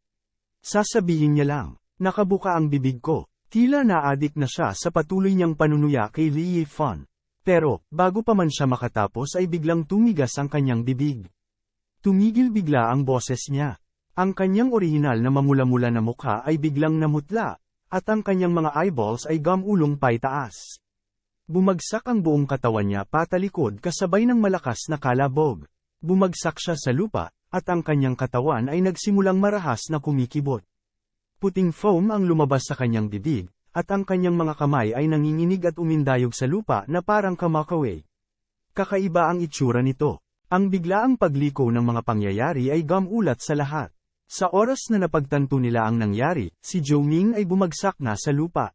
Sasabihin niya lang, nakabuka ang bibig ko, tila naadik na siya sa patuloy niyang panunuya kay Li Yifan. Pero, bago pa man siya makatapos ay biglang tumigas ang kanyang bibig. Tumigil bigla ang boses niya. Ang kanyang orihinal na mamula-mula na mukha ay biglang namutla, at ang kanyang mga eyeballs ay gumulong paitaas. Bumagsak ang buong katawan niya patalikod kasabay ng malakas na kalabog. Bumagsak siya sa lupa, at ang kanyang katawan ay nagsimulang marahas na kumikibot. Puting foam ang lumabas sa kanyang bibig, at ang kanyang mga kamay ay nanginginig at umindayog sa lupa na parang kamakaway. Kakaiba ang itsura nito. Ang biglaang pagliko ng mga pangyayari ay gumulat sa lahat. Sa oras na napagtanto nila ang nangyari, si Zhou Ming ay bumagsak na sa lupa.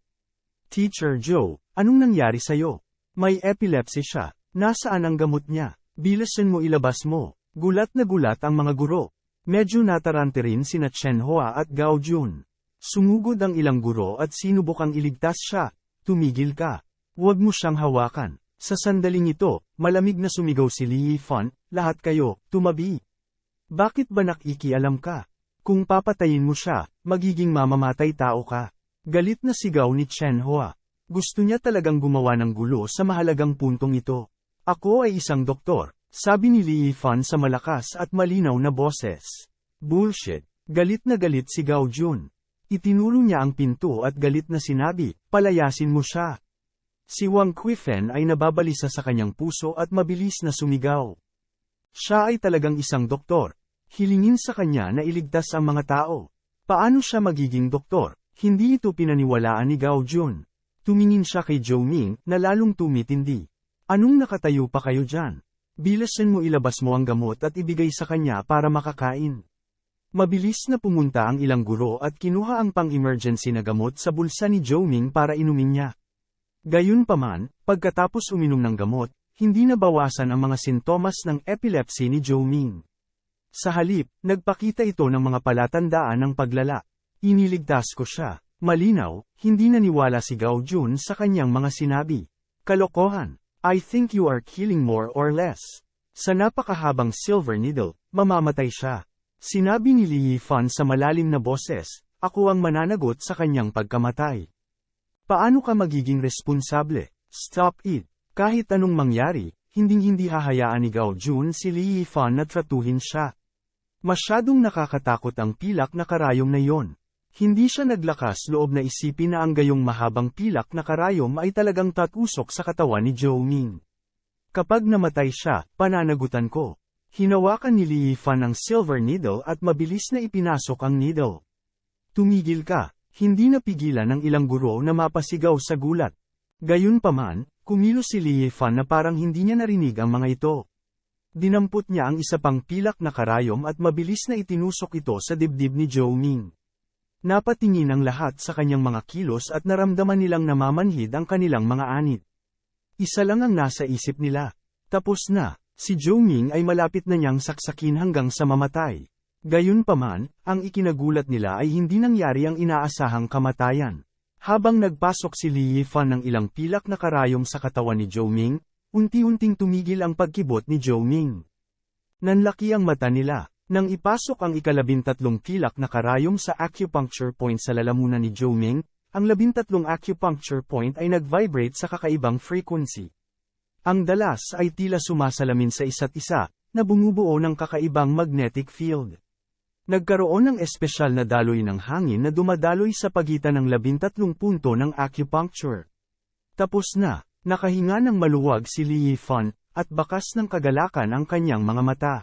Teacher Zhou, anong nangyari sa'yo? May epilepsy siya. Nasaan ang gamot niya? Bilasan mo ilabas mo. Gulat na gulat ang mga guro. Medyo natarante rin sina Chen Hua at Gao Jun. Sumugod ang ilang guro at sinubukang iligtas siya. Tumigil ka. Huwag mo siyang hawakan. Sa sandaling ito, malamig na sumigaw si Li Yifan, lahat kayo, tumabi. Bakit ba nakikialam ka? Kung papatayin mo siya, magiging mamamatay tao ka. Galit na sigaw ni Chen Hua. Gusto niya talagang gumawa ng gulo sa mahalagang puntong ito. Ako ay isang doktor, sabi ni Li Yifan sa malakas at malinaw na boses. Bullshit. Galit na galit si Gao Jun. Itinuro niya ang pinto at galit na sinabi, palayasin mo siya. Si Wang Qifen ay nababalisa sa kanyang puso at mabilis na sumigaw. Siya ay talagang isang doktor. Hilingin sa kanya na iligtas ang mga tao. Paano siya magiging doktor? Hindi ito pinaniwalaan ni Gao Jun. Tumingin siya kay Zhou Ming na lalong tumitindi. Anong nakatayo pa kayo dyan? Bilasan mo ilabas mo ang gamot at ibigay sa kanya para makakain. Mabilis na pumunta ang ilang guro at kinuha ang pang-emergency na gamot sa bulsa ni Zhou Ming para inumin niya. Gayunpaman, pagkatapos uminom ng gamot, hindi nabawasan ang mga sintomas ng epilepsy ni Zhou Ming. Sa halip, nagpakita ito ng mga palatandaan ng paglala. Iniligtas ko siya. Malinaw, hindi naniwala si Gao Jun sa kanyang mga sinabi. Kalokohan. I think you are killing more or less. Sa napakahabang silver needle, mamamatay siya. Sinabi ni Li Yifan sa malalim na boses, ako ang mananagot sa kanyang pagkamatay. Paano ka magiging responsable? Stop it. Kahit anong mangyari, hinding-hindi hahayaan ni Gao Jun si Li Yifan na tratuhin siya. Masyadong nakakatakot ang pilak na karayom na yon. Hindi siya naglakas loob na isipin na ang gayong mahabang pilak na karayom ay talagang tatusok sa katawan ni Zhou Ming. Kapag namatay siya, pananagutan ko. Hinawakan ni Li Yifan ang silver needle at mabilis na ipinasok ang needle. Tumigil ka, hindi napigilan ng ilang guro na mapasigaw sa gulat. Gayunpaman, kumilos si Li Yifan na parang hindi niya narinig ang mga ito. Dinampot niya ang isa pang pilak na karayom at mabilis na itinusok ito sa dibdib ni Zhou Ming. Napatingin ang lahat sa kanyang mga kilos at naramdaman nilang namamanhid ang kanilang mga anit. Isa lang ang nasa isip nila. Tapos na, si Zhou Ming ay malapit na niyang saksakin hanggang sa mamatay. Gayunpaman, ang ikinagulat nila ay hindi nangyari ang inaasahang kamatayan. Habang nagpasok si Li Yifan ng ilang pilak na karayom sa katawan ni Zhou Ming, unti-unting tumigil ang pagkibot ni Zhou Ming. Nanlaki ang mata nila. Nang ipasok ang ika-13 pilak na karayom sa acupuncture point sa lalamunan ni Zhou Ming, ang 13 acupuncture point ay nag-vibrate sa kakaibang frequency. Ang dalas ay tila sumasalamin sa isa't isa, na bumubuo ng kakaibang magnetic field. Nagkaroon ng espesyal na daloy ng hangin na dumadaloy sa pagitan ng 13 punto ng acupuncture. Tapos na, nakahinga ng maluwag si Li Yifan, at bakas ng kagalakan ang kanyang mga mata.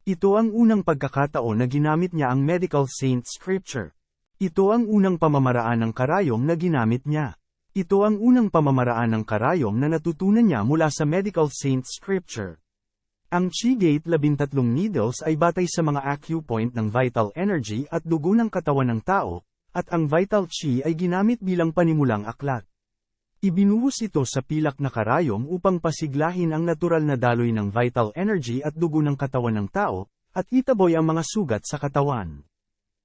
Ito ang unang pagkakataon na ginamit niya ang medical saint scripture. Ito ang unang pamamaraan ng karayom na ginamit niya. Ito ang unang pamamaraan ng karayom na natutunan niya mula sa medical saint scripture. Ang Chi Gate 13 needles ay batay sa mga acupoint ng vital energy at dugo ng katawan ng tao, at ang vital chi ay ginamit bilang panimulang aklat. Ibinuhos ito sa pilak na karayom upang pasiglahin ang natural na daloy ng vital energy at dugo ng katawan ng tao, at itaboy ang mga sugat sa katawan.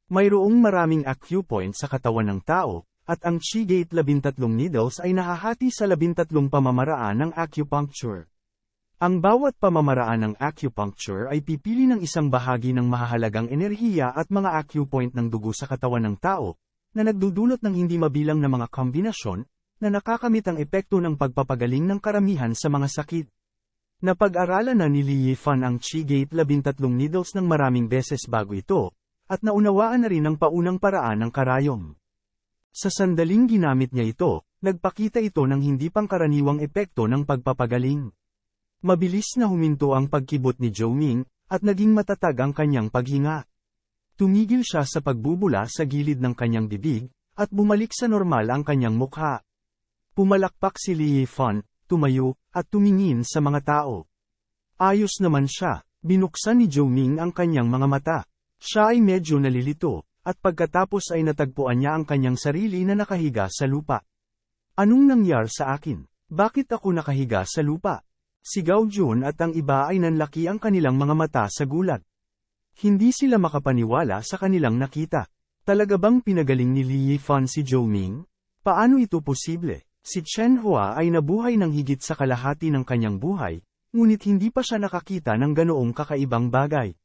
Mayroong maraming acupoint sa katawan ng tao, at ang Chi Gate 13 needles ay nahahati sa 13 pamamaraan ng acupuncture. Ang bawat pamamaraan ng acupuncture ay pipili ng isang bahagi ng mahahalagang enerhiya at mga acupoint ng dugo sa katawan ng tao, na nagdudulot ng hindi mabilang na mga kombinasyon, na nakakamit ang epekto ng pagpapagaling ng karamihan sa mga sakit. Napag-aralan na ni Li Yifan ang Chi Gate 13 needles ng maraming beses bago ito, at naunawaan na rin ang paunang paraan ng karayom. Sa sandaling ginamit niya ito, nagpakita ito ng hindi pangkaraniwang epekto ng pagpapagaling. Mabilis na huminto ang pagkibot ni Zhou Ming, at naging matatag ang kanyang paghinga. Tumigil siya sa pagbubula sa gilid ng kanyang bibig, at bumalik sa normal ang kanyang mukha. Pumalakpak si Li Yifan, tumayo, at tumingin sa mga tao. Ayos naman siya, binuksan ni Zhou Ming ang kanyang mga mata. Siya ay medyo nalilito, at pagkatapos ay natagpuan niya ang kanyang sarili na nakahiga sa lupa. Anong nangyari sa akin? Bakit ako nakahiga sa lupa? Sigaw Jun at ang iba ay nanlaki ang kanilang mga mata sa gulat. Hindi sila makapaniwala sa kanilang nakita. Talaga bang pinagaling ni Li Yifan si Zhou Ming? Paano ito posible? Si Chen Hua ay nabuhay ng higit sa kalahati ng kanyang buhay, ngunit hindi pa siya nakakita ng ganoong kakaibang bagay.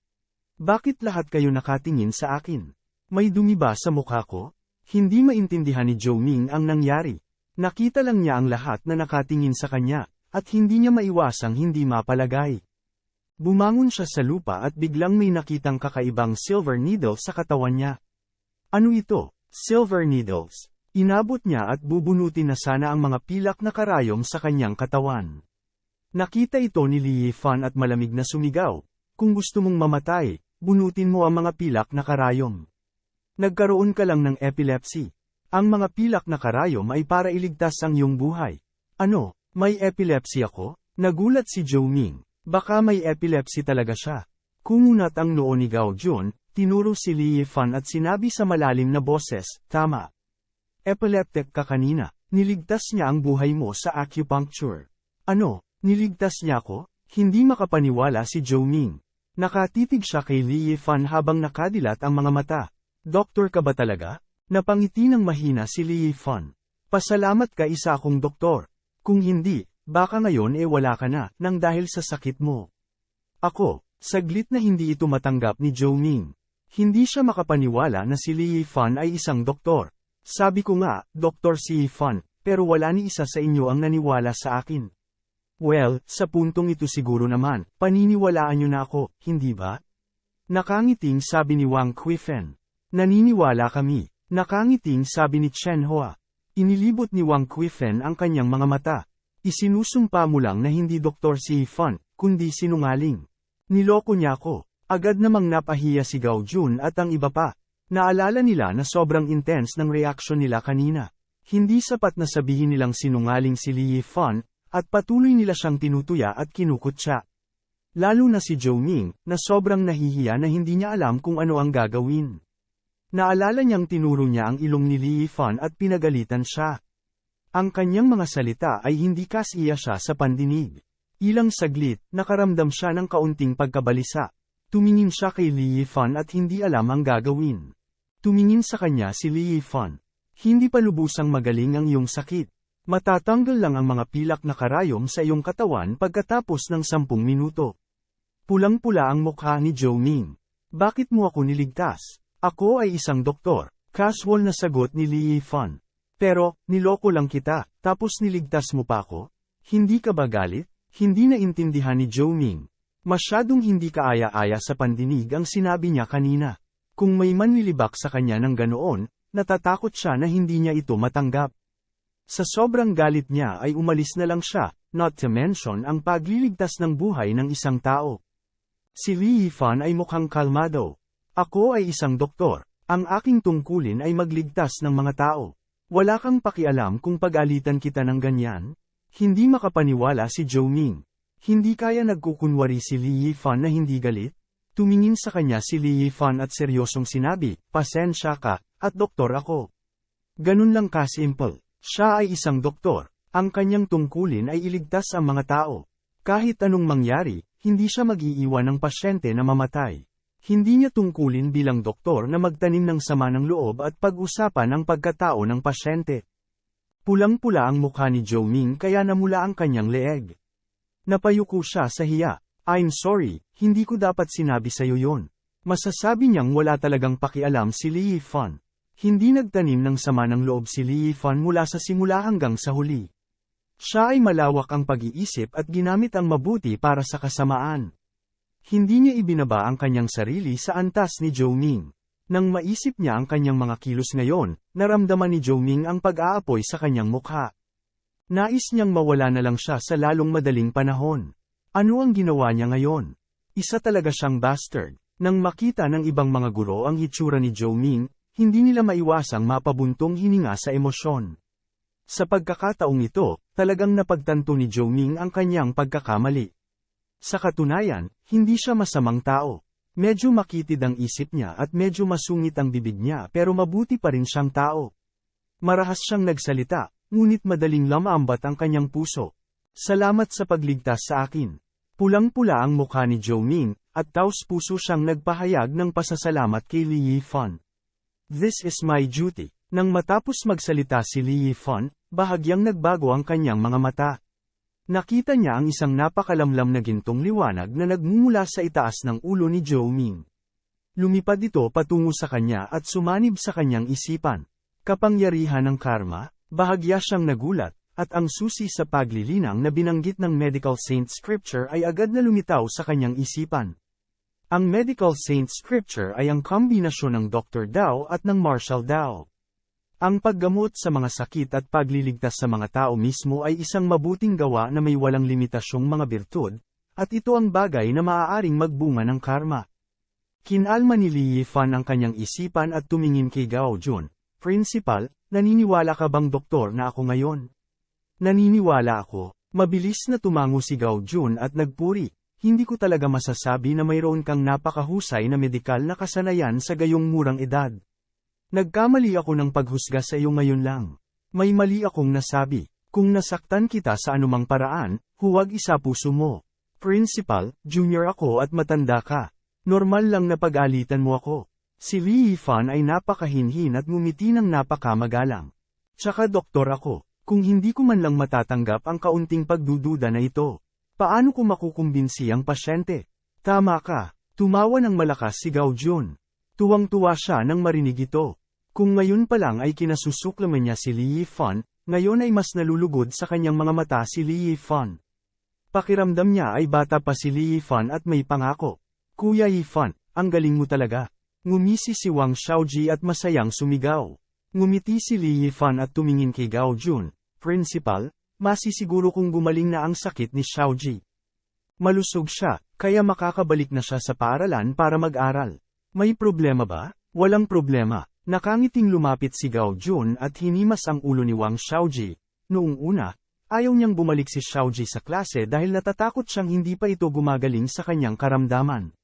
Bakit lahat kayo nakatingin sa akin? May dumi ba sa mukha ko? Hindi maintindihan ni Zhou Ming ang nangyari. Nakita lang niya ang lahat na nakatingin sa kanya, at hindi niya maiwasang hindi mapalagay. Bumangon siya sa lupa at biglang may nakitang kakaibang silver needle sa katawan niya. Ano ito? Silver needles. Inabot niya at bubunutin na sana ang mga pilak na karayom sa kanyang katawan. Nakita ito ni Li Yifan at malamig na sumigaw. Kung gusto mong mamatay, bunutin mo ang mga pilak na karayom. Nagkaroon ka lang ng epilepsy. Ang mga pilak na karayom ay para iligtas ang iyong buhay. Ano, may epilepsy ako? Nagulat si Zhou Ming. Baka may epilepsy talaga siya. Kumunat ang noo ni Gao Jun, tinuro si Li Yifan at sinabi sa malalim na boses, tama. Epileptic ka kanina, niligtas niya ang buhay mo sa acupuncture. Ano, niligtas niya ako? Hindi makapaniwala si Zhou Ming. Nakatitig siya kay Li Yifan habang nakadilat ang mga mata. Doktor ka ba talaga? Napangiti ng mahina si Li Yifan. Pasalamat ka isa akong doktor. Kung hindi, baka ngayon wala ka na, nang dahil sa sakit mo. Ako, saglit na hindi ito matanggap ni Zhou Ming. Hindi siya makapaniwala na si Li Yifan ay isang doktor. Sabi ko nga, Dr. Si Yifan, pero wala ni isa sa inyo ang naniwala sa akin. Well, sa puntong ito siguro naman, paniniwalaan niyo na ako, hindi ba? Nakangiting sabi ni Wang Qifen. Naniniwala kami. Nakangiting sabi ni Chen Hua. Inilibot ni Wang Kuifen ang kanyang mga mata. Isinusumpa mo lang na hindi Dr. Si Yifan, kundi sinungaling. Niloko niya ako. Agad namang napahiya si Gao Jun at ang iba pa. Naalala nila na sobrang intense ng reaksyon nila kanina. Hindi sapat na sabihin nilang sinungaling si Li Yifan, at patuloy nila siyang tinutuya at kinukutya. Lalo na si Zhou Ming, na sobrang nahihiya na hindi niya alam kung ano ang gagawin. Naalala niyang tinuro niya ang ilong ni Li Yifan at pinagalitan siya. Ang kanyang mga salita ay hindi kasiya siya sa pandinig. Ilang saglit, nakaramdam siya ng kaunting pagkabalisa. Tumingin siya kay Li Yifan at hindi alam ang gagawin. Tumingin sa kanya si Li Yifan. Hindi pa lubusang magaling ang iyong sakit. Matatanggal lang ang mga pilak na karayom sa iyong katawan pagkatapos ng 10 minuto. Pulang-pula ang mukha ni Zhou Ming. Bakit mo ako niligtas? Ako ay isang doktor. Casual na sagot ni Li Yifan. Pero, niloko lang kita, tapos niligtas mo pa ako? Hindi ka ba galit? Hindi naintindihan ni Zhou Ming. Masyadong hindi kaaya-aya sa pandinig ang sinabi niya kanina. Kung may manlilibak sa kanya ng ganoon, natatakot siya na hindi niya ito matanggap. Sa sobrang galit niya ay umalis na lang siya, not to mention ang pagliligtas ng buhay ng isang tao. Si Li Yifan ay mukhang kalmado. Ako ay isang doktor. Ang aking tungkulin ay magligtas ng mga tao. Wala kang pakialam kung pag-alitan kita ng ganyan? Hindi makapaniwala si Zhou Ming. Hindi kaya nagkukunwari si Li Yifan na hindi galit? Tumingin sa kanya si Li Yifan at seryosong sinabi, pasensya ka, at doktor ako. Ganun lang ka-simple. Siya ay isang doktor. Ang kanyang tungkulin ay iligtas ang mga tao. Kahit anong mangyari, hindi siya mag-iiwan ng pasyente na mamatay. Hindi niya tungkulin bilang doktor na magtanim ng sama ng loob at pag-usapan ang pagkatao ng pasyente. Pulang-pula ang mukha ni Zhou Ming kaya namula ang kanyang leeg. Napayuko siya sa hiya. I'm sorry, hindi ko dapat sinabi sa'yo yon. Masasabi niyang wala talagang pakialam si Li Yifan. Hindi nagtanim ng sama ng loob si Li Yifan mula sa simula hanggang sa huli. Siya ay malawak ang pag-iisip at ginamit ang mabuti para sa kasamaan. Hindi niya ibinaba ang kanyang sarili sa antas ni Zhou Ming. Nang maisip niya ang kanyang mga kilos ngayon, naramdaman ni Zhou Ming ang pag-aapoy sa kanyang mukha. Nais niyang mawala na lang siya sa lalong madaling panahon. Ano ang ginawa niya ngayon? Isa talaga siyang bastard. Nang makita ng ibang mga guro ang hitsura ni Zhou Ming, hindi nila maiwasang mapabuntong hininga sa emosyon. Sa pagkakataong ito, talagang napagtanto ni Zhou Ming ang kanyang pagkakamali. Sa katunayan, hindi siya masamang tao. Medyo makitid ang isip niya at medyo masungit ang bibig niya pero mabuti pa rin siyang tao. Marahas siyang nagsalita, ngunit madaling lamambat ang kanyang puso. Salamat sa pagligtas sa akin. Pulang-pula ang mukha ni Zhou Ming, at taos-puso siyang nagpahayag ng pasasalamat kay Li Yifan. This is my duty. Nang matapos magsalita si Li Yifan, bahagyang nagbago ang kanyang mga mata. Nakita niya ang isang napakalamlam na gintong liwanag na nagmumula sa itaas ng ulo ni Zhou Ming. Lumipad ito patungo sa kanya at sumanib sa kanyang isipan. Kapangyarihan ng karma, bahagya siyang nagulat, at ang susi sa paglilinang na binanggit ng Medical Saint Scripture ay agad na lumitaw sa kanyang isipan. Ang Medical Saint Scripture ay ang kombinasyon ng Dr. Dao at ng Martial Dao. Ang paggamot sa mga sakit at pagliligtas sa mga tao mismo ay isang mabuting gawa na may walang limitasyong mga birtud, at ito ang bagay na maaaring magbunga ng karma. Kinalma ni Li Yifan ang kanyang isipan at tumingin kay Gao Jun. Principal, naniniwala ka bang doktor na ako ngayon? Naniniwala ako. Mabilis na tumango si Gao Jun at nagpuri. Hindi ko talaga masasabi na mayroon kang napakahusay na medikal na kasanayan sa gayong murang edad. Nagkamali ako ng paghusga sa iyo ngayon lang. May mali akong nasabi. Kung nasaktan kita sa anumang paraan, huwag isa puso mo. Principal, junior ako at matanda ka. Normal lang na pag-alitan mo ako. Si Li Yifan ay napakahinhin at ngumiti ng napakamagalang. Tsaka doktor ako. Kung hindi ko man lang matatanggap ang kaunting pagdududa na ito, paano ko makukumbinsi ang pasyente? Tama ka. Tumawa ng malakas si Gao Jun. Tuwang-tuwa siya nang marinig ito. Kung ngayon pa lang ay kinasusuklaman niya si Li Yifan, ngayon ay mas nalulugod sa kanyang mga mata si Li Yifan. Pakiramdam niya ay bata pa si Li Yifan at may pangako. Kuya Yifan, ang galing mo talaga. Ngumisi si Wang Xiaoji at masayang sumigaw. Ngumiti si Li Yifan at tumingin kay Gao Jun. Principal, masisiguro kung gumaling na ang sakit ni Xiaoji. Malusog siya, kaya makakabalik na siya sa paaralan para mag-aral. May problema ba? Walang problema. Nakangiting lumapit si Gao Jun at hinimas ang ulo ni Wang Xiaoji. Noong una, ayaw niyang bumalik si Xiaoji sa klase dahil natatakot siyang hindi pa ito gumagaling sa kanyang karamdaman.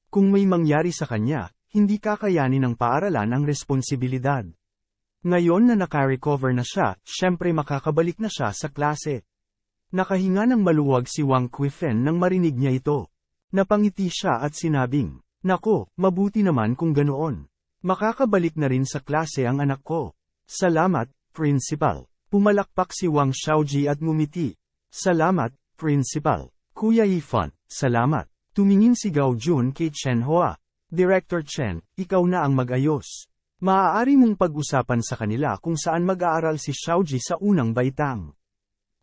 Kung may mangyari sa kanya, hindi kakayanin ng paaralan ang responsibilidad. Ngayon na naka-recover na siya, syempre makakabalik na siya sa klase. Nakahinga ng maluwag si Wang Qifen nang marinig niya ito. Napangiti siya at sinabing, "Nako, mabuti naman kung ganoon. Makakabalik na rin sa klase ang anak ko. Salamat, Principal." Pumalakpak si Wang Xiaoji at ngumiti. "Salamat, Principal. Kuya Yifan, salamat." Tumingin si Gao Jun kay Chen Hua. "Director Chen, ikaw na ang mag-ayos. Maaari mong pag-usapan sa kanila kung saan mag-aaral si Xiaoji sa unang baitang."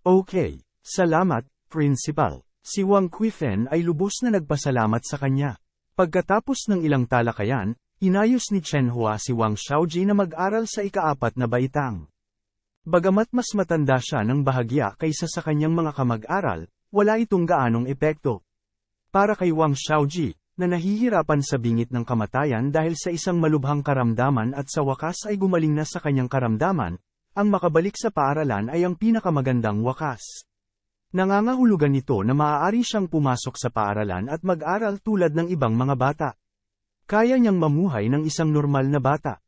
"Okay, salamat, Principal." Si Wang Qifen ay lubos na nagpasalamat sa kanya. Pagkatapos ng ilang talakayan, inayos ni Chen Hua si Wang Xiaoji na mag-aral sa ika-4 na baitang. Bagamat mas matanda siya ng bahagya kaysa sa kanyang mga kamag-aral, wala itong gaanong epekto. Para kay Wang Xiaoji, na nahihirapan sa bingit ng kamatayan dahil sa isang malubhang karamdaman at sa wakas ay gumaling na sa kanyang karamdaman, ang makabalik sa paaralan ay ang pinakamagandang wakas. Nangangahulugan nito na maaari siyang pumasok sa paaralan at mag-aral tulad ng ibang mga bata. Kaya niyang mamuhay ng isang normal na bata.